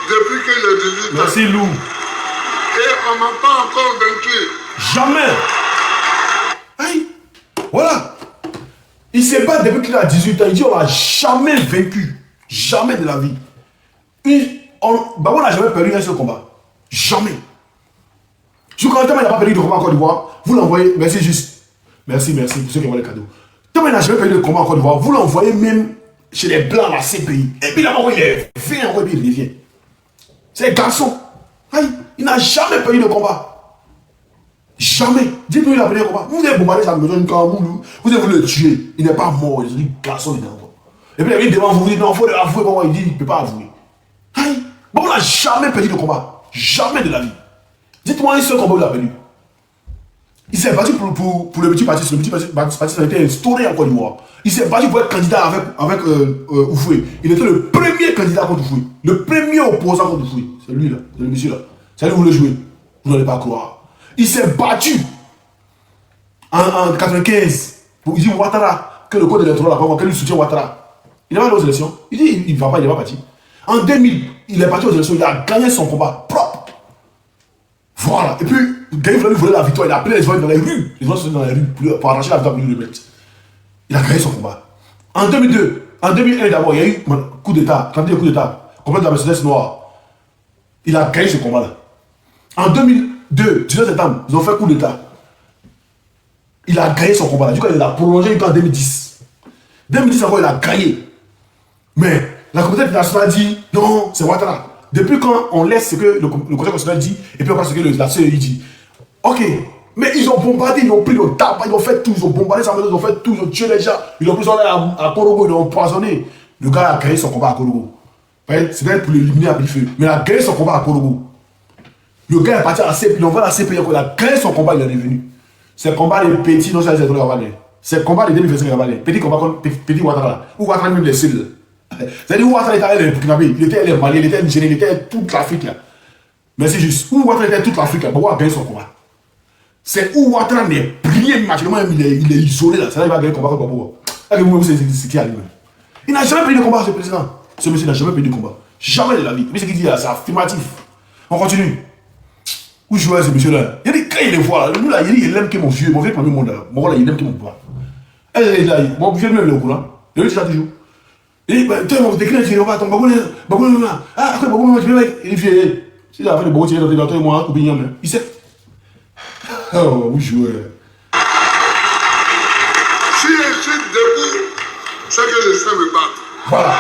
depuis que j'ai 18 ans. Merci, Lou. Et on ne m'a pas encore vaincu. Jamais. Aïe. Voilà. Il se bat depuis qu'il a 18 ans. Il dit on n'a jamais vaincu. Jamais de la vie. On n'a jamais perdu un seul combat. Jamais. Je crois que il n'a pas perdu de combat en Côte d'Ivoire. Vous l'envoyez. Merci juste. Merci pour ceux qui envoient les cadeaux. Tellement il n'a jamais perdu de combat en Côte d'Ivoire. Vous l'envoyez même chez les Blancs à la CPI. Et puis là-bas, il est fait en il revient. C'est un garçon. Aïe. Il n'a jamais perdu de combat. Jamais. Dites-nous, il a perdu de combat. Vous avez bombardé sa maison quand vous avez voulu le tuer. Il n'est pas mort. Il dit, garçon, il est mort. Et puis il vient devant vous, vous dites, non, il faut avouer. Bon, il dit, il ne peut pas avouer. Aïe. Bon, on n'a jamais perdu de combat. Jamais de la vie. Dites-moi un seul combat où il a perdu. Il s'est battu pour le petit parti. Le petit parti a été instauré en Côte d'Ivoire. Il s'est battu pour être candidat avec Oufoué. Il était le premier candidat contre Oufoué. Le premier opposant contre Oufoué. C'est lui là. C'est le monsieur là. C'est lui qui voulait jouer. Vous n'allez pas croire. Il s'est battu en 95 pour dire Ouattara que le code électoral n'a pas manqué, qu'il soutient Ouattara. Il n'est pas allé aux élections. Il dit il ne va pas, il n'est pas parti. En 2000, il est parti aux élections, il a gagné son combat propre. Voilà. Et puis, Gaïf voulait la victoire, il a appelé les gens dans les rues. Les gens sont dans les rues pour arracher la victoire pour lui le mettre. Il a gagné son combat. En 2002, en 2001 d'abord, il y a eu un coup d'état, quand il y a eu un coup d'état, combat de la Mercedes noire. Il a gagné ce combat-là. En 2002, 19 septembre, ils ont fait un coup d'état. Il a gagné son combat-là. Du coup, il a prolongé jusqu'en 2010. 2010 encore, il a gagné. Mais la communauté internationale dit non, c'est Ouattara. Depuis quand on laisse ce que le Conseil constitutionnel dit et puis on passe ce que la CEI dit. Ok, mais ils ont bombardé, ils ont pris le tabac, ils ont fait tout, ils ont bombardé sa maison, ils ont fait tout, ils ont tué les gens, ils ont pris son à Korogo, ils l'ont empoisonné. Le gars a gagné son combat à Korogo. C'était pour l'éliminer à Bifeu. Mais il a gagné son combat à Korogo. Le gars est parti à la CPI, il envoie la CPI, il a gagné son combat, il est revenu. C'est le combat des petits, non, c'est les étoiles Ravalais. C'est le combat des 2025 Ravalais. Petit combat contre petit Ouattara. Ou Ouattara même les cibles. C'est-à-dire Ouattara était allé le Burkinabé, il était allé le Mali, il était Nigérien, il était toute l'Afrique là. Mais c'est juste, où Ouattara était toute l'Afrique là, pour pouvoir gagner son combat. C'est où Ouattara n'est plié naturellement, il est isolé là. C'est là qu'il va gagner le combat contre Bobo. Là, vous savez ce qui arrive. Il n'a jamais payé de combat, ce président. Ce monsieur n'a jamais payé de combat. Jamais de la vie. Mais ce qu'il dit là, c'est affirmatif. On continue. Où je vois ce monsieur-là? Il dit, quand il les voit, nous là, il dit, il aime que mon vieux premier monde là. Mon là, il aime que mon voix. Et là, mon vieux même est au courant. Il dit ça toujours. Il dit, toi, mon déclin, tu vas ton bagou là. Ah, après, bagou, tu peux il dit, si il a fait le bagou, tu es dans toi et moi, il sait. Oh, où je vois. Si je suis debout, c'est que je sais me battre. Voilà.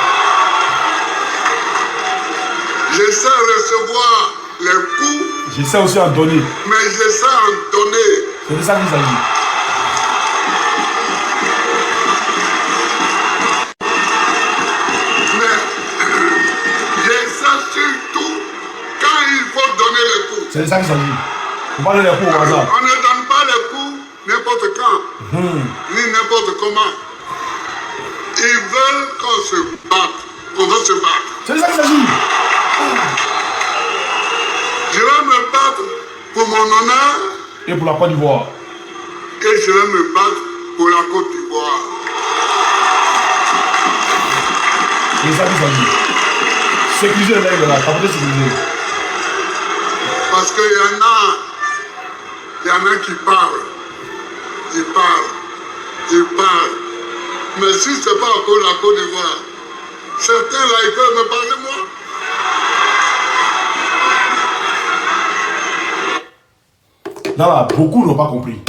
Je sais recevoir les coups. Je sais aussi en donner. Mais je sais en donner. C'est de ça qu'il s'agit. Mais je sais surtout quand il faut donner les coups. C'est de ça qu'il s'agit. On va donner les coups au hasard. On ne donne pas les coups n'importe quand, ni n'importe comment. Ils veulent qu'on se batte. On va se battre. C'est de ça qu'il s'agit. Je vais me battre pour mon honneur Et pour la Côte d'Ivoire. Et je vais me battre pour la Côte d'Ivoire. Les amis. Sécuriser les règles là, capacité sécurisée. Parce qu'il y en a qui parlent. Ils parlent. Mais si ce n'est pas encore la Côte d'Ivoire, certains là, ils peuvent me parler moi. Là, beaucoup n'ont pas compris.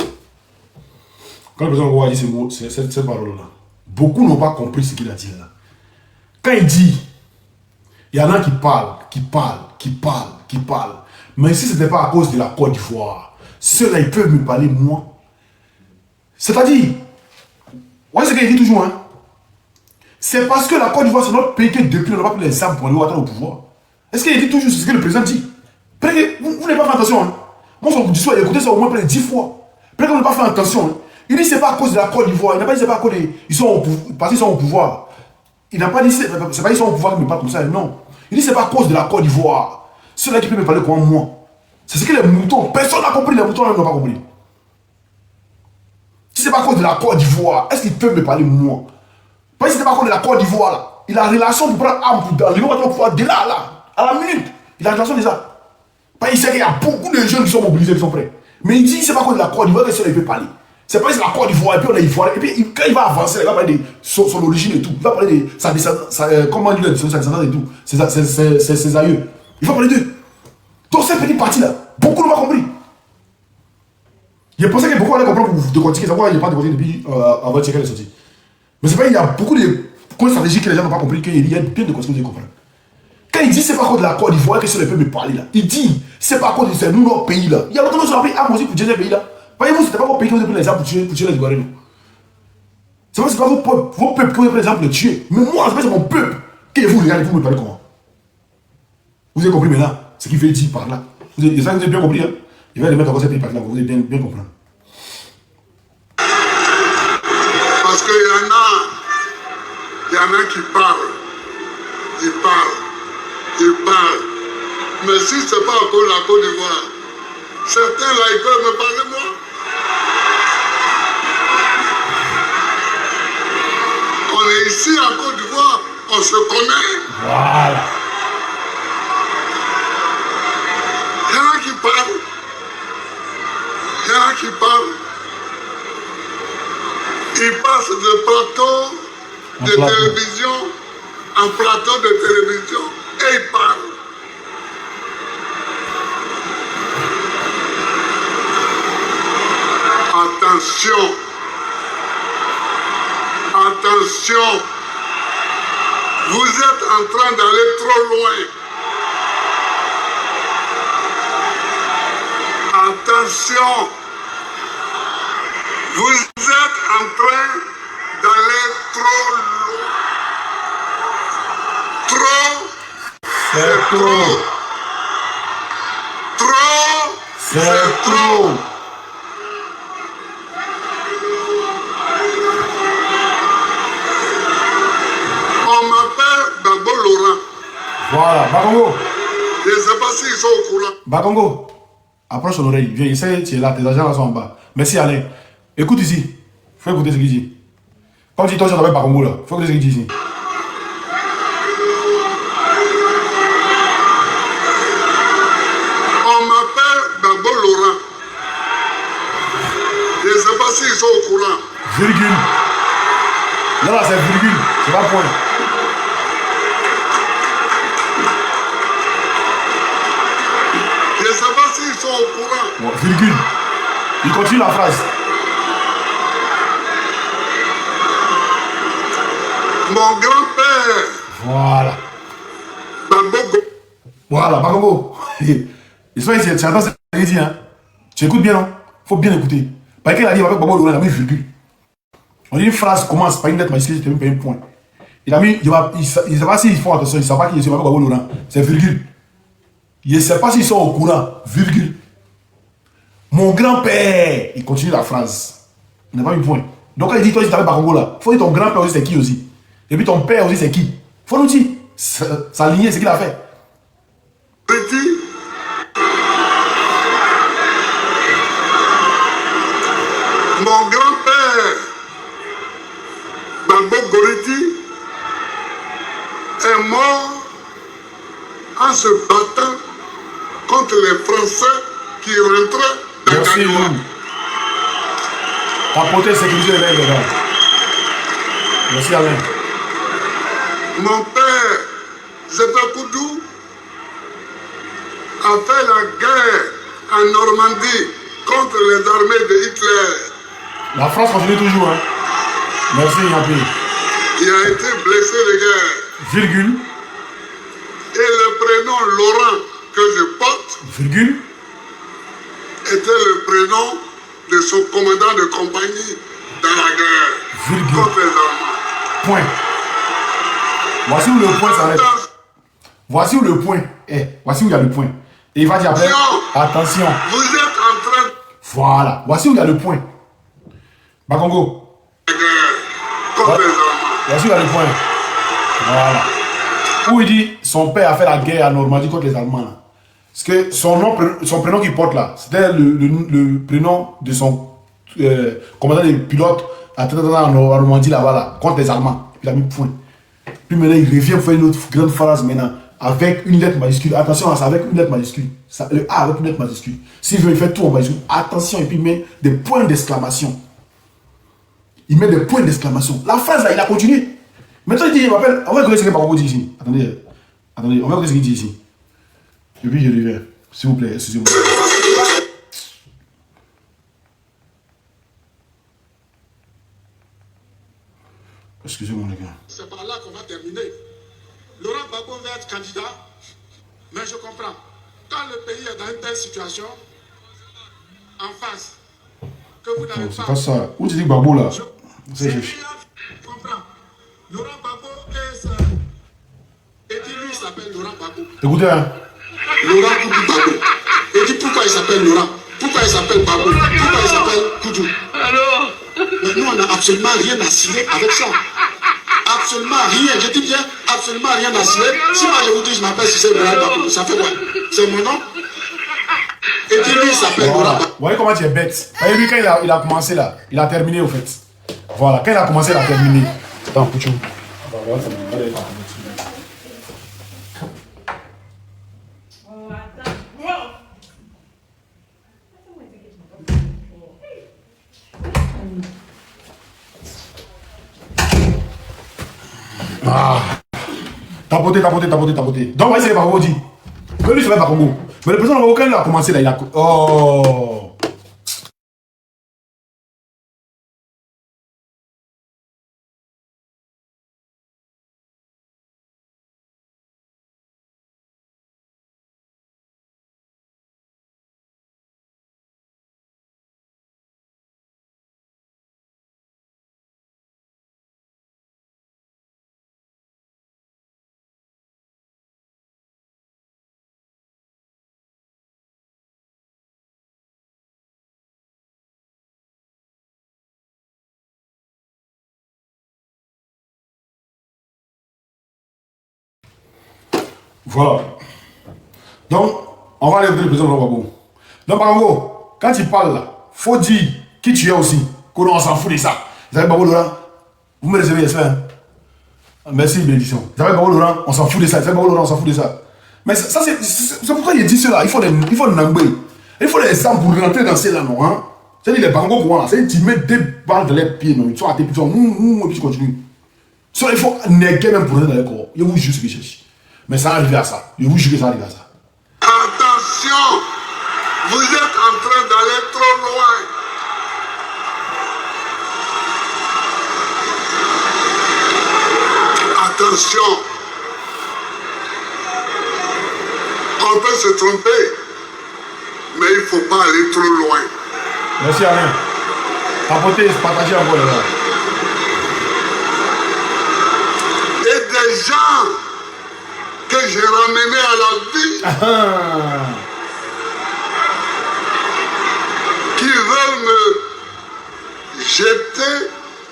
Quand le président Ouattara dit ces paroles-là, beaucoup n'ont pas compris ce qu'il a dit là. Quand il dit, il y en a qui parlent. Mais si ce n'était pas à cause de la Côte d'Ivoire, ceux-là, ils peuvent me parler moi. C'est-à-dire, ouais, c'est ce qu'il dit toujours, hein. C'est parce que la Côte d'Ivoire, c'est notre pays que depuis, on n'a pas pris les armes pour aller au pouvoir. Est-ce qu'il dit toujours ce que le président dit? Vous n'avez pas fait attention, hein. Moi, son discours, il a écouté ça au moins près de 10 fois. Peut-être qu'on n'a pas fait attention. Hein. Il dit que ce n'est pas à cause de la Côte d'Ivoire. Il n'a pas dit que ce n'est pas à cause ils sont parce qu'ils sont au pouvoir. Il n'a pas dit que c'est pas qu'ils sont au pouvoir qu'ils me parlent comme ça. Non. Il dit que ce n'est pas à cause de la Côte d'Ivoire. Ceux-là qui peuvent me parler comme moi. C'est ce que les moutons, personne n'a compris, les moutons n'ont pas compris. Si ce n'est pas à cause de la Côte d'Ivoire, est-ce qu'ils peuvent me parler moi? Parce que si ce n'est pas à cause de la Côte d'Ivoire, là, il a relation pour prendre arme pour arriver au pouvoir de là, à la minute. Il a relation déjà. Parce qu'il sait qu'il y a beaucoup de jeunes qui sont mobilisés, qui sont prêts. Mais il dit, c'est pas à cause de la Côte d'Ivoire que cela il peut parler. C'est pas que c'est la Côte d'Ivoire, et puis on est Ivoirien. Et puis quand il va avancer, il va parler de son origine et tout. Il va parler de sa descendance, comment il dit, sa descendance et tout. Ses aïeux. Il va parler d'eux. Donc cette petite partie-là, beaucoup n'ont pas compris. Je pensais que beaucoup allaient comprendre pour décortiquer. C'est pourquoi il n'y a pas décortiqué depuis avant de checker les sorties. Mais c'est pas qu'il y a beaucoup de coins stratégiques que les gens n'ont pas compris, qu'il y a plein de choses que vous comprendre. Quand il dit c'est pas à cause de la Côte d'Ivoire que cela peut me parler là. Il dit c'est pas à cause de c'est nous notre pays là. Il y a longtemps que nous avons pris armes aussi pour tuer les pays là. Voyez-vous, c'était pas votre pays qui vous avez pris les armes pour tuer les Ivoiriens. C'est pas vos peuples qui vous avez pris les armes pour les tuer. Mais moi, c'est mon peuple. Que vous regardez, vous me parlez comment? Vous avez compris maintenant ce qu'il veut dire par là. Vous avez bien compris, hein? Il va les mettre encore cette partie là, vous allez bien comprendre. Parce qu'il y en a qui parlent. Ils parlent. Mais si ce n'est pas encore la Côte d'Ivoire, certains là, ils peuvent me parler moi. On est ici en Côte d'Ivoire, on se connaît. Voilà. Il y en a qui parlent. Ils passent de plateau de télévision en plateau de télévision et ils parlent. Attention. Vous êtes en train d'aller trop loin. Attention. Vous êtes en train d'aller trop loin. Trop. C'est trop. C'est trop. On m'appelle Bagbo Laurent. Voilà, Bakongo. Je ne sais pas s'ils sont au courant. Bakongo, approche ton oreille. Viens, essaye, tu es là, tes agents sont en bas. Merci Alain. Écoute ici. Faut écouter ce qu'il dit. Comme tu toi, tu t'appelles Bakongo là. Faut écouter ce qu'il dit ici. On m'appelle Bagbo Laurent. Je ne sais pas s'ils sont au courant. Virgule. Là, c'est virgule. C'est pas point. Je ne sais pas s'ils sont au courant. Bon, virgule. Il continue la phrase. Mon grand-père, Voilà. Bagbo. Voilà, Bakongo. Ils sont ici. Tu entends ce qu'il dit, hein? Tu écoutes bien, non? Faut bien écouter. Parce qu'il a dit avec Babo Laurent, il a mis virgule. On dit une phrase commence par une lettre majuscule, c'est un point. Il a mis, il ne sait pas s'ils font attention, il ne sait pas qu'il est avec Babo Laurent. C'est virgule. Il ne sait pas s'ils sont au courant, virgule. Mon grand-père, il continue la phrase. Il n'a pas mis point. Donc quand il dit, toi, tu t'appelles Bakongo là, il faut dire ton grand-père aussi, c'est qui aussi? Et puis ton père aussi, c'est qui? Il faut nous dire. Sa lignée, c'est qu'il a fait. Petit. Mon grand-père, Gbagbo Goriti, est mort en se battant contre les Français qui rentraient dans Merci, Gagnoua. Lou. Tapoter, sécuriser les règles, là. Merci, Alain. Mon père, Zépa Koudou, a fait la guerre en Normandie contre les armées de Hitler. La France continue toujours, hein. Merci, Yampi. Il a été blessé de guerre. Virgule. Et le prénom Laurent que je porte Virgule. était le prénom de son commandant de compagnie dans la guerre Virgule. contre les Allemands. Point. Voici où le point s'arrête. Voici où le point est. Voici où il y a le point. Et il va dire après, attention. Vous êtes en train Voilà. Voici où il y a le point. Bakongo. de guerre contre les Allemands. Voici où il y a le point. Voilà. Où il dit son père a fait la guerre à Normandie contre les Allemands. Là. Parce que son prénom qu'il porte là, c'était le prénom de son commandant des pilotes en Normandie là-bas, là, contre les Allemands. Il a mis point. Puis maintenant, il revient faire une autre grande phrase maintenant, avec une lettre majuscule. Attention, c'est avec une lettre majuscule. Le A avec une lettre majuscule. S'il veut, il fait tout en majuscule. Attention, et puis il met des points d'exclamation. Il met des points d'exclamation. La phrase là, il a continué. Maintenant, il dit, il m'appelle. On va regarder ce que Bakongo dit ici. Attendez, on va regarder ce qu'il dit ici. Et puis je reviens. S'il vous plaît, excusez-moi. Excusez-moi, les gars. C'est par là qu'on va terminer. Laurent Gbagbo va être candidat, mais je comprends. Quand le pays est dans une telle situation, en face, que vous n'avez C'est pas. pas ça. Où tu dis Gbagbo là? Je comprends. Laurent Gbagbo et dit lui il s'appelle Laurent Gbagbo. Écoutez, hein. Laurent Koudou Gbagbo. Et dit pourquoi il s'appelle Laurent? Pourquoi il s'appelle Gbagbo? Pourquoi il s'appelle Koudou? Mais nous on n'a absolument rien à signer avec ça. Absolument rien. Je dis bien absolument rien à signer. Si moi je vous dis je m'appelle Cissé Laurent Gbagbo, ça fait quoi? C'est mon nom? Et puis lui il s'appelle Laurent Voilà. Gbagbo. voyez comment tu es bête. Et lui, quand il a commencé là, il a terminé au fait. Voilà, quand il a commencé, il a terminé. Attends, Pouchou. Ah. Tapoter. Donc, voyez ce que Bakongo dit. Que lui, c'est pas Bakongo. Mais le président, quand il a commencé là, il a. Oh. Voilà. Donc, on va aller écouter le président de Gbagbo. Donc, Bakongo, quand il parle là, faut dire qui tu es aussi. Qu'on s'en fout de ça. Vous savez, Gbagbo Laurent, vous me recevez, j'espère. Merci, bénédiction. Vous savez, Gbagbo Laurent, on s'en fout de ça. Vous savez, Gbagbo Laurent, on s'en fout de ça. Mais ça, c'est pourquoi il dit cela. Il faut le nangoué. Il faut les exemples pour rentrer dans ces là, non, hein. C'est-à-dire, les Bakongo pour moi, c'est tu mets des balles dans les pieds, non. Ils sont à tes pieds, et puis tu continues. Il faut néguer même pour rentrer dans les corps. Il vous jure ce que je cherche. Mais ça arrive à ça. Je vous jure que ça arrive à ça. Attention, vous êtes en train d'aller trop loin. Attention, on peut se tromper, mais il ne faut pas aller trop loin. Merci Alain. Tapoter, partagez encore les gars. Et des gens que j'ai ramenés à la vie qui veulent me jeter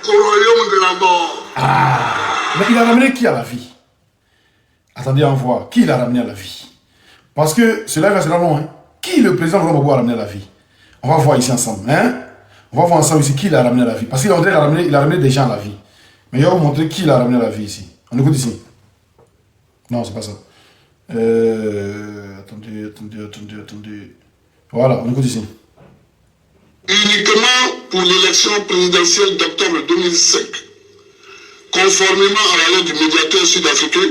au royaume de la mort. Mais il a ramené qui à la vie? Attendez, on voit. Qui il a ramené à la vie? Parce que cela va, c'est long, hein. Qui le président Laurent Gbagbo a ramené à la vie? On va voir ici ensemble, hein. On va voir ensemble ici qui l'a ramené à la vie. Parce qu'il a ramené des gens à la vie. Mais il va vous montrer qui l'a ramené à la vie ici. On écoute ici. Non, c'est pas ça. Attendez. Voilà, on écoute ici. Uniquement pour l'élection présidentielle d'octobre 2005, conformément à la lettre du médiateur sud-africain,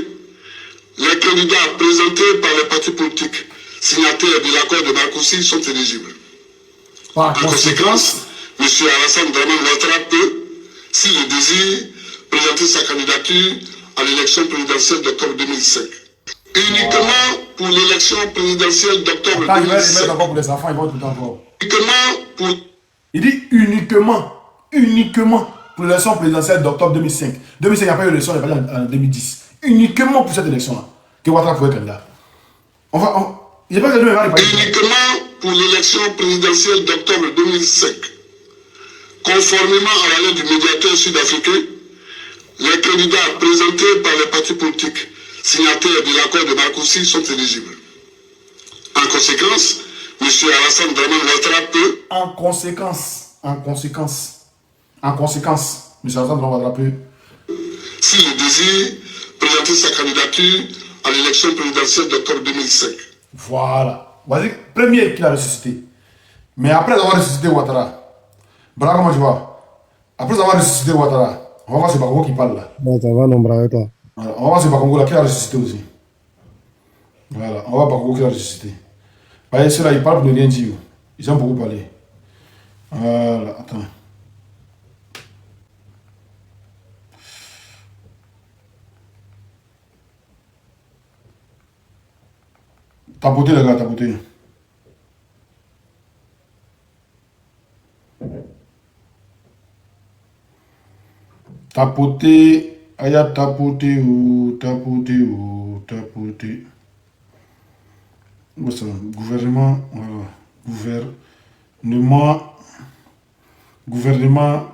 les candidats présentés par les partis politiques signataires de l'accord de Marcoussis sont éligibles. Par En conséquence, M. Alassane Draman Ouattara peut, s'il le désire, présenter sa candidature à l'élection présidentielle d'octobre 2005. Uniquement pour l'élection présidentielle d'octobre 2005. Il va les mettre encore pour les enfants, il va tout encore. Uniquement pour... Il dit uniquement pour l'élection présidentielle d'octobre 2005. 2005, il n'y a pas eu d'élection, il n'y a pas eu en 2010. Uniquement pour cette élection-là, que Ouattara pouvait être candidat. Il n'y a pas de uniquement pour l'élection présidentielle d'octobre 2005. Conformément à la lettre du médiateur sud-africain, les candidats présentés par les partis politiques signataires de l'accord de Marcoussis sont éligibles. En conséquence, M. Alassane Draman Ouattara peut... En conséquence, M. Alassane Draman Ouattara peut... s'il le désire, présenter sa candidature à l'élection présidentielle d'octobre 2005. Voilà. Vas-y, premier qu'il a ressuscité. Mais après avoir ressuscité Ouattara, Bra, comment tu vas? Après avoir ressuscité Ouattara, on va voir c'est Bakongo qui parle là. Bon, ça va, non, bravo, toi. Voilà, on va voir c'est Bakongo là qui a ressuscité aussi. Voilà, on va voir Bakongo qui a ressuscité. Voyez, ceux-là, ils parlent pour ne rien dire. Ils ont beaucoup parlé. Voilà, attends. Tapoter les gars, tapoter. Tapoter, aya tapoter ou tapoter. Où ça? Gouvernement, voilà. Gouvernement.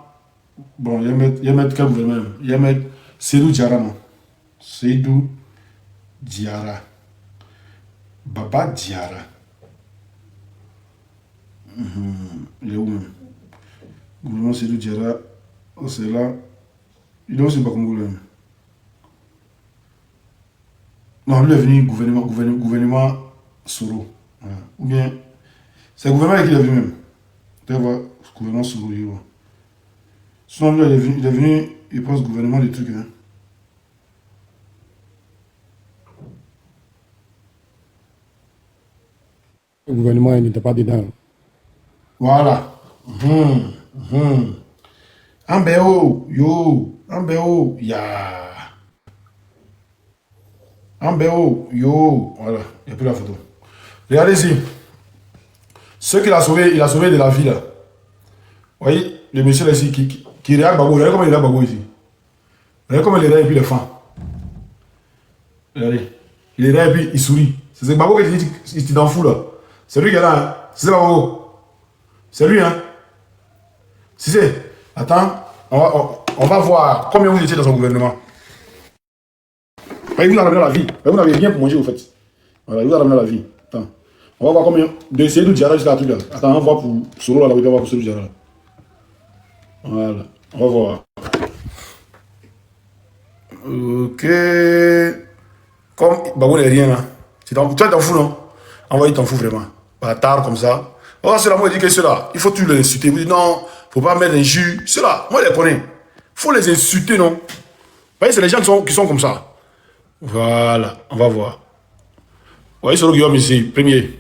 Bon, il y a mettre quel gouvernement? Il y a mettre Seydou Diarra, non? Seydou Diarra. Baba Diarra. Il est où même? Gouvernement Seydou Diarra. Oh, c'est là. Il est aussi pas comme gouvernement. Non, lui est venu gouvernement Soro. Voilà. Ou bien, c'est le gouvernement qui est venu même. Tu vois, gouvernement Soro. Sinon, lui, il est venu, il pense gouvernement des trucs. Hein. Le gouvernement n'était pas dedans. Voilà. Ambeo, yo. Ambeo, ya. Ambeo, yo. Voilà, il n'y a plus la photo. Regardez ici. Ce qu'il a sauvé, il a sauvé de la vie là. Vous voyez, le monsieur là ici qui regarde Bago. Regardez comment il regarde Bago ici. Regardez comment il regarde et puis il est fan. Regardez. Il regarde et puis il sourit. C'est Bago qui dit qu'il est dans fou là. C'est lui qui est là. Hein. C'est Bago. C'est lui, hein. Si c'est. Attends. On va voir combien vous étiez dans son gouvernement. Il vous a ramené la vie. Vous n'avez rien pour manger, au fait. Voilà, il vous a ramené la vie. Attends. On va voir combien. De Seydou Diarra jusqu'à tout là. Attends, on va voir pour Soro là, on va voir pour Seydou Diarra. Voilà. On va voir. Ok. Comme Bago n'est rien là. Toi, t'en fous, non? Envoyez t'en fous vraiment. Bâtard comme ça. Oh, c'est là, moi, il dit que ceux-là, il faut tout les insulter. Vous dites non, faut pas mettre un jus. Ceux-là, moi, je les connais. Faut les insulter, non? Vous voyez, c'est les gens qui sont comme ça. Voilà, on va voir. Vous voyez, c'est le Guillaume ici, premier.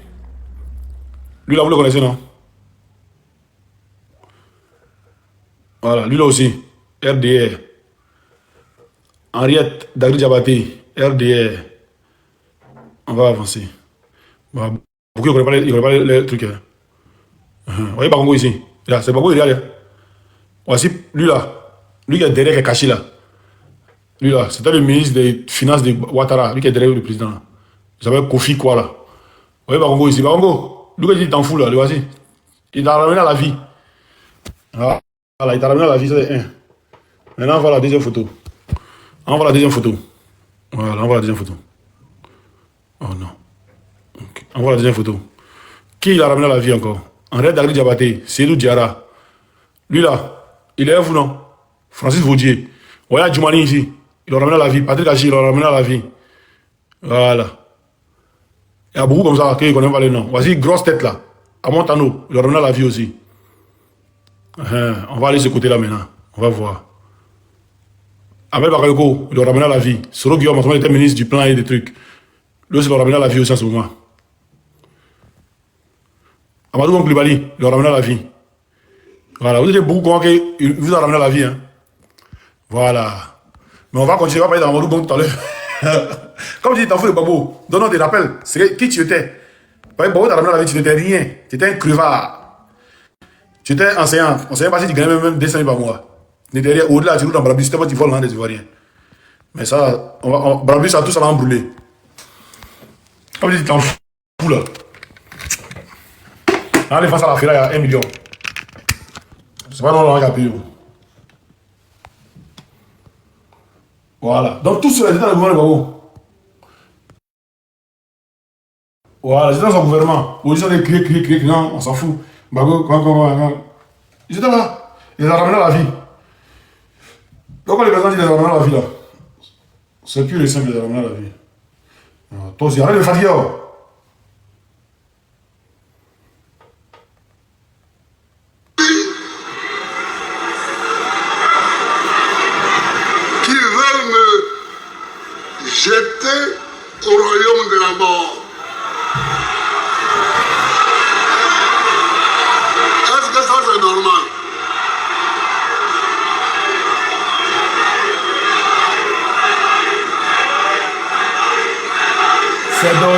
Lui là, vous le connaissez, non? Voilà, lui là aussi, RDR. Henriette Dagri Diabaté, RDR. On va avancer. Bon, beaucoup ne connaissent pas les trucs. Hein. Vous voyez Bakongo ici? Là, c'est Bakongo, il est là. Voici, lui là. Lui qui est derrière, qui est caché là. Lui là, c'était le ministre des Finances de Ouattara. Lui qui est derrière le président. Il s'appelle Kofi quoi là. Vous voyez Bakongo ici? Bakongo, lui qui dit t'en fous là, lui voici. Il t'a ramené à la vie. Voilà, il t'a ramené à la vie, c'est un. Maintenant, on voit la deuxième photo. On voit la deuxième photo. Voilà, on voit la deuxième photo. Oh non. Okay. On voit la deuxième photo. Qui l'a ramené à la vie encore? Henriette Dagri Diabaté, Seydou Diarra. Lui là, il est vous non? Francis Vaudier. Voyez Djoumani ici. Il l'a ramené à la vie. Patrick Hachi, il l'a ramené à la vie. Voilà. Il y a beaucoup comme ça qui ne connaissent pas les noms. Voici, grosse tête là. À Montano, il l'a ramené à la vie aussi. On va aller de ce côté là maintenant. On va voir. Abel Bakayoko, il l'a ramené à la vie. Soro Guillaume, en ce moment, il était ministre du plan et des trucs. Lui, il l'a ramené à la vie aussi en ce moment. Amadou Bonklibali, il l'a ramené à la vie. Voilà, vous êtes beaucoup comment il vous a ramené à la vie. Hein. Voilà. Mais on va continuer, on va parler d'Amadou Bonk tout à l'heure. Comme tu dis, t'en fous de Babo, donne-nous des rappels. C'est qui tu étais. Babo t'a ramené à la vie, tu n'étais rien. Tu étais un crevard. Tu étais enseignant. Enseignant parce que tu gagnais même 200 000 par mois. Tu n'étais rien. Au-delà, tu roules dans Brabus, tu voles des Ivoiriens. Mais ça, Brabus, ça tout ça va en brûler. Comme tu dis, t'en fous là. Allez, face à la fila, il y a 1 million. C'est pas non, il y a payé. Voilà. Donc, tout cela, c'est dans le gouvernement de Babo. Voilà, c'est dans son gouvernement. Ils ont des crier, non, on s'en fout. Babo, ils étaient là. Ils les ont ramenés à la vie. Donc, quand les personnes disent qu'ils les ont ramenés à la vie, là, c'est plus les simples, ils les ont ramenés à la vie. Toi aussi, arrête de fatiguer. Jeter au royaume de la mort. Est-ce que ça c'est normal? C'est doi.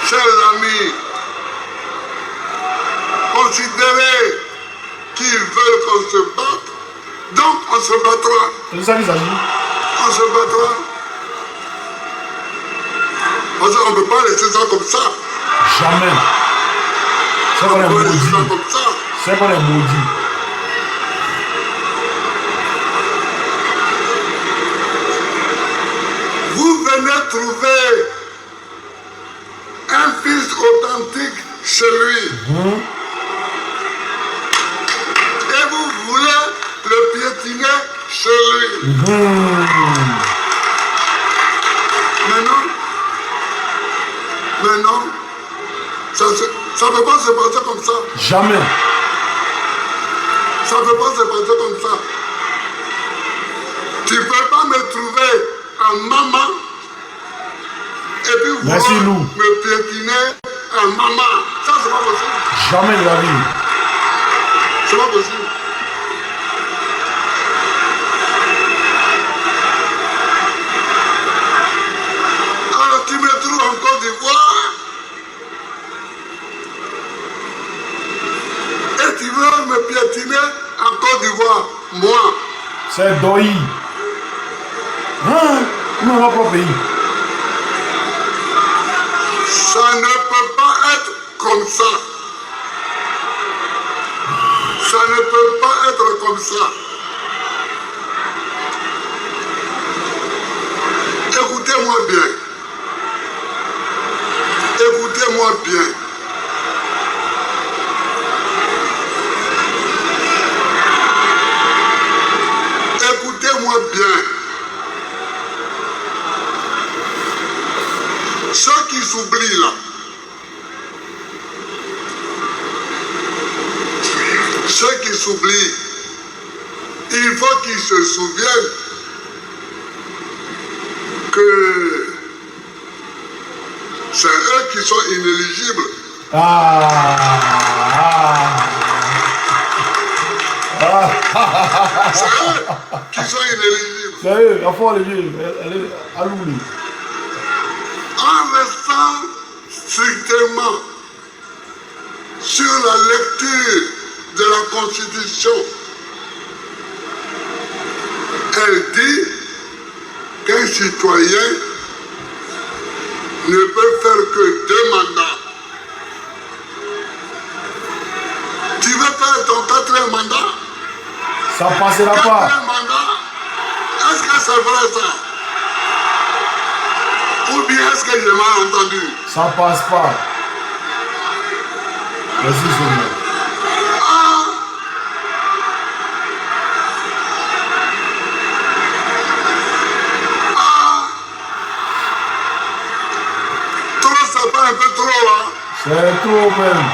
Chers amis, considérez qu'ils veulent qu'on se batte, donc on se battra. C'est ça qu'il s'agit. On se battra. Parce qu'on ne peut pas laisser ça comme ça. Jamais. C'est qu'on est maudit. C'est qu'on est maudit. Vous venez trouver un fils authentique chez lui. Et vous voulez le piétiner chez lui. Mais non, ça ne peut pas se passer comme ça. Jamais. Ça ne peut pas se passer comme ça. Tu ne peux pas me trouver en maman et puis merci, vouloir me piétiner en maman. Ça, c'est pas possible. Jamais de la vie. C'est pas possible. Alors tu me trouves en Côte d'Ivoire et tu veux me piétiner en Côte d'Ivoire. Moi. C'est doi. Nous, on va pas pays. Ça ne peut pas être comme ça. Ça ne peut pas être comme ça. Écoutez-moi bien. Écoutez-moi bien. Écoutez-moi bien. Ceux qui s'oublient là, ceux qui s'oublient, il faut qu'ils se souviennent que c'est eux qui sont inéligibles. C'est eux qui sont inéligibles. C'est eux, la fois, elle est allouée. En restant strictement sur la lecture de la Constitution, elle dit qu'un citoyen ne peut faire que 2 mandats. Tu veux faire ton 4e mandat? Ça passera pas. Quatrième mandat, est-ce que c'est vrai ça? Ou bien est-ce que je m'ai entendu? Ça passe pas. Merci, Sonia. Trop, c'est pas un peu trop, hein? C'est trop même.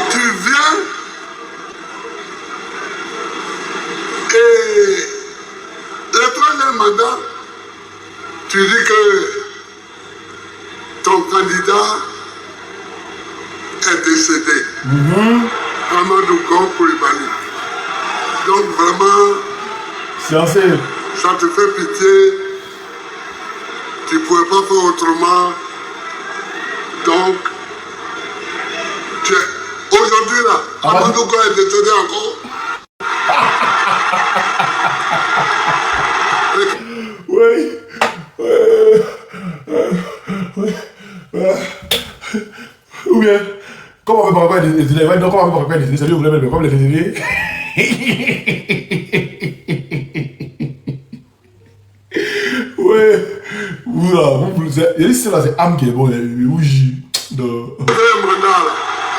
Tu viens et le troisième mandat, tu dis que ton candidat est décédé. Amadou Gon Coulibaly. Donc vraiment, Science. ça te fait pitié. Tu ne pouvais pas faire autrement. Donc, aujourd'hui là, Amadou Gon est décédé encore. Oui. Ou bien, comment on peut pas des élèves? Non, comment on peut pas des élèves? Vous voulez comme les élèves? Ouais. Oula, c'est là, c'est âme qui est bon. Oui. Deuxième mandat là,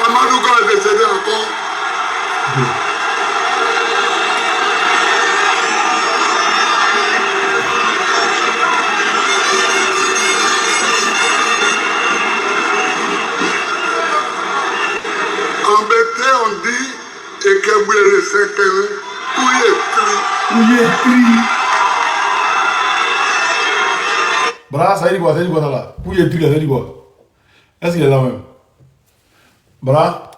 Amadou Gon est décédé encore. Embêté, on dit, et que vous le savez, où est écrit. Bra, ça dit quoi là? Où il est plus là, ça dit quoi? Est-ce qu'il est là même? Bra?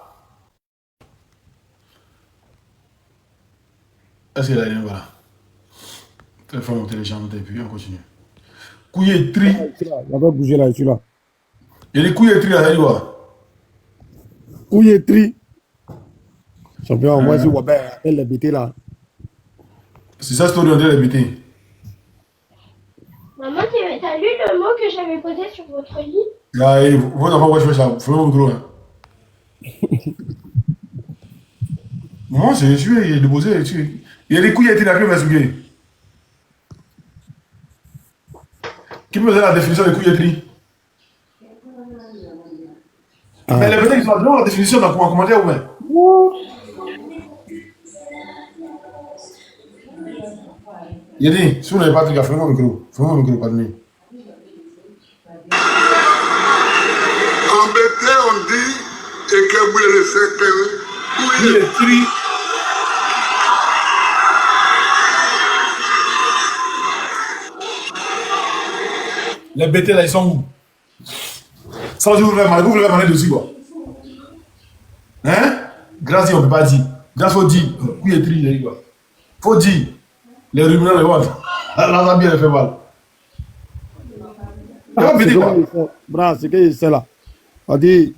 Est-ce qu'il est là, voilà? Téléphone, on télécharge, et puis on continue. Couille tri. Il va bouger là, celui-là. Il est couille tri là, ça dit quoi? Où est tri? Champion, moi, je vois bien, elle est bêtée là. C'est ça, story, on dirait les BT. Maman, t'as lu le mot que j'avais posé sur votre lit? Là, vous n'avez pas joué ça, faut le gros. Maman, c'est joué, il est déposé. Il y a des couilles, il a été d'accord, mais c'est qui peut donner la définition des couilles tri? Mais les BT, ils ont la définition dans le commentaire ou bien? Il a dit, si vous n'avez pas de truc, fais-moi le micro. Fais-moi le micro, pardonnez. Embêté, on dit, et que vous le savez, où Il est tri. Les BT là, ils sont où? Sans vous voulez parler dessus quoi? Hein? Grâce, on ne peut pas dire. Grâce, faut dire. Oui, est tri, il dit quoi? Faut dire. Les ruminants, les voient. Là, ça bien, elle fait mal. C'est que c'est là. On dit,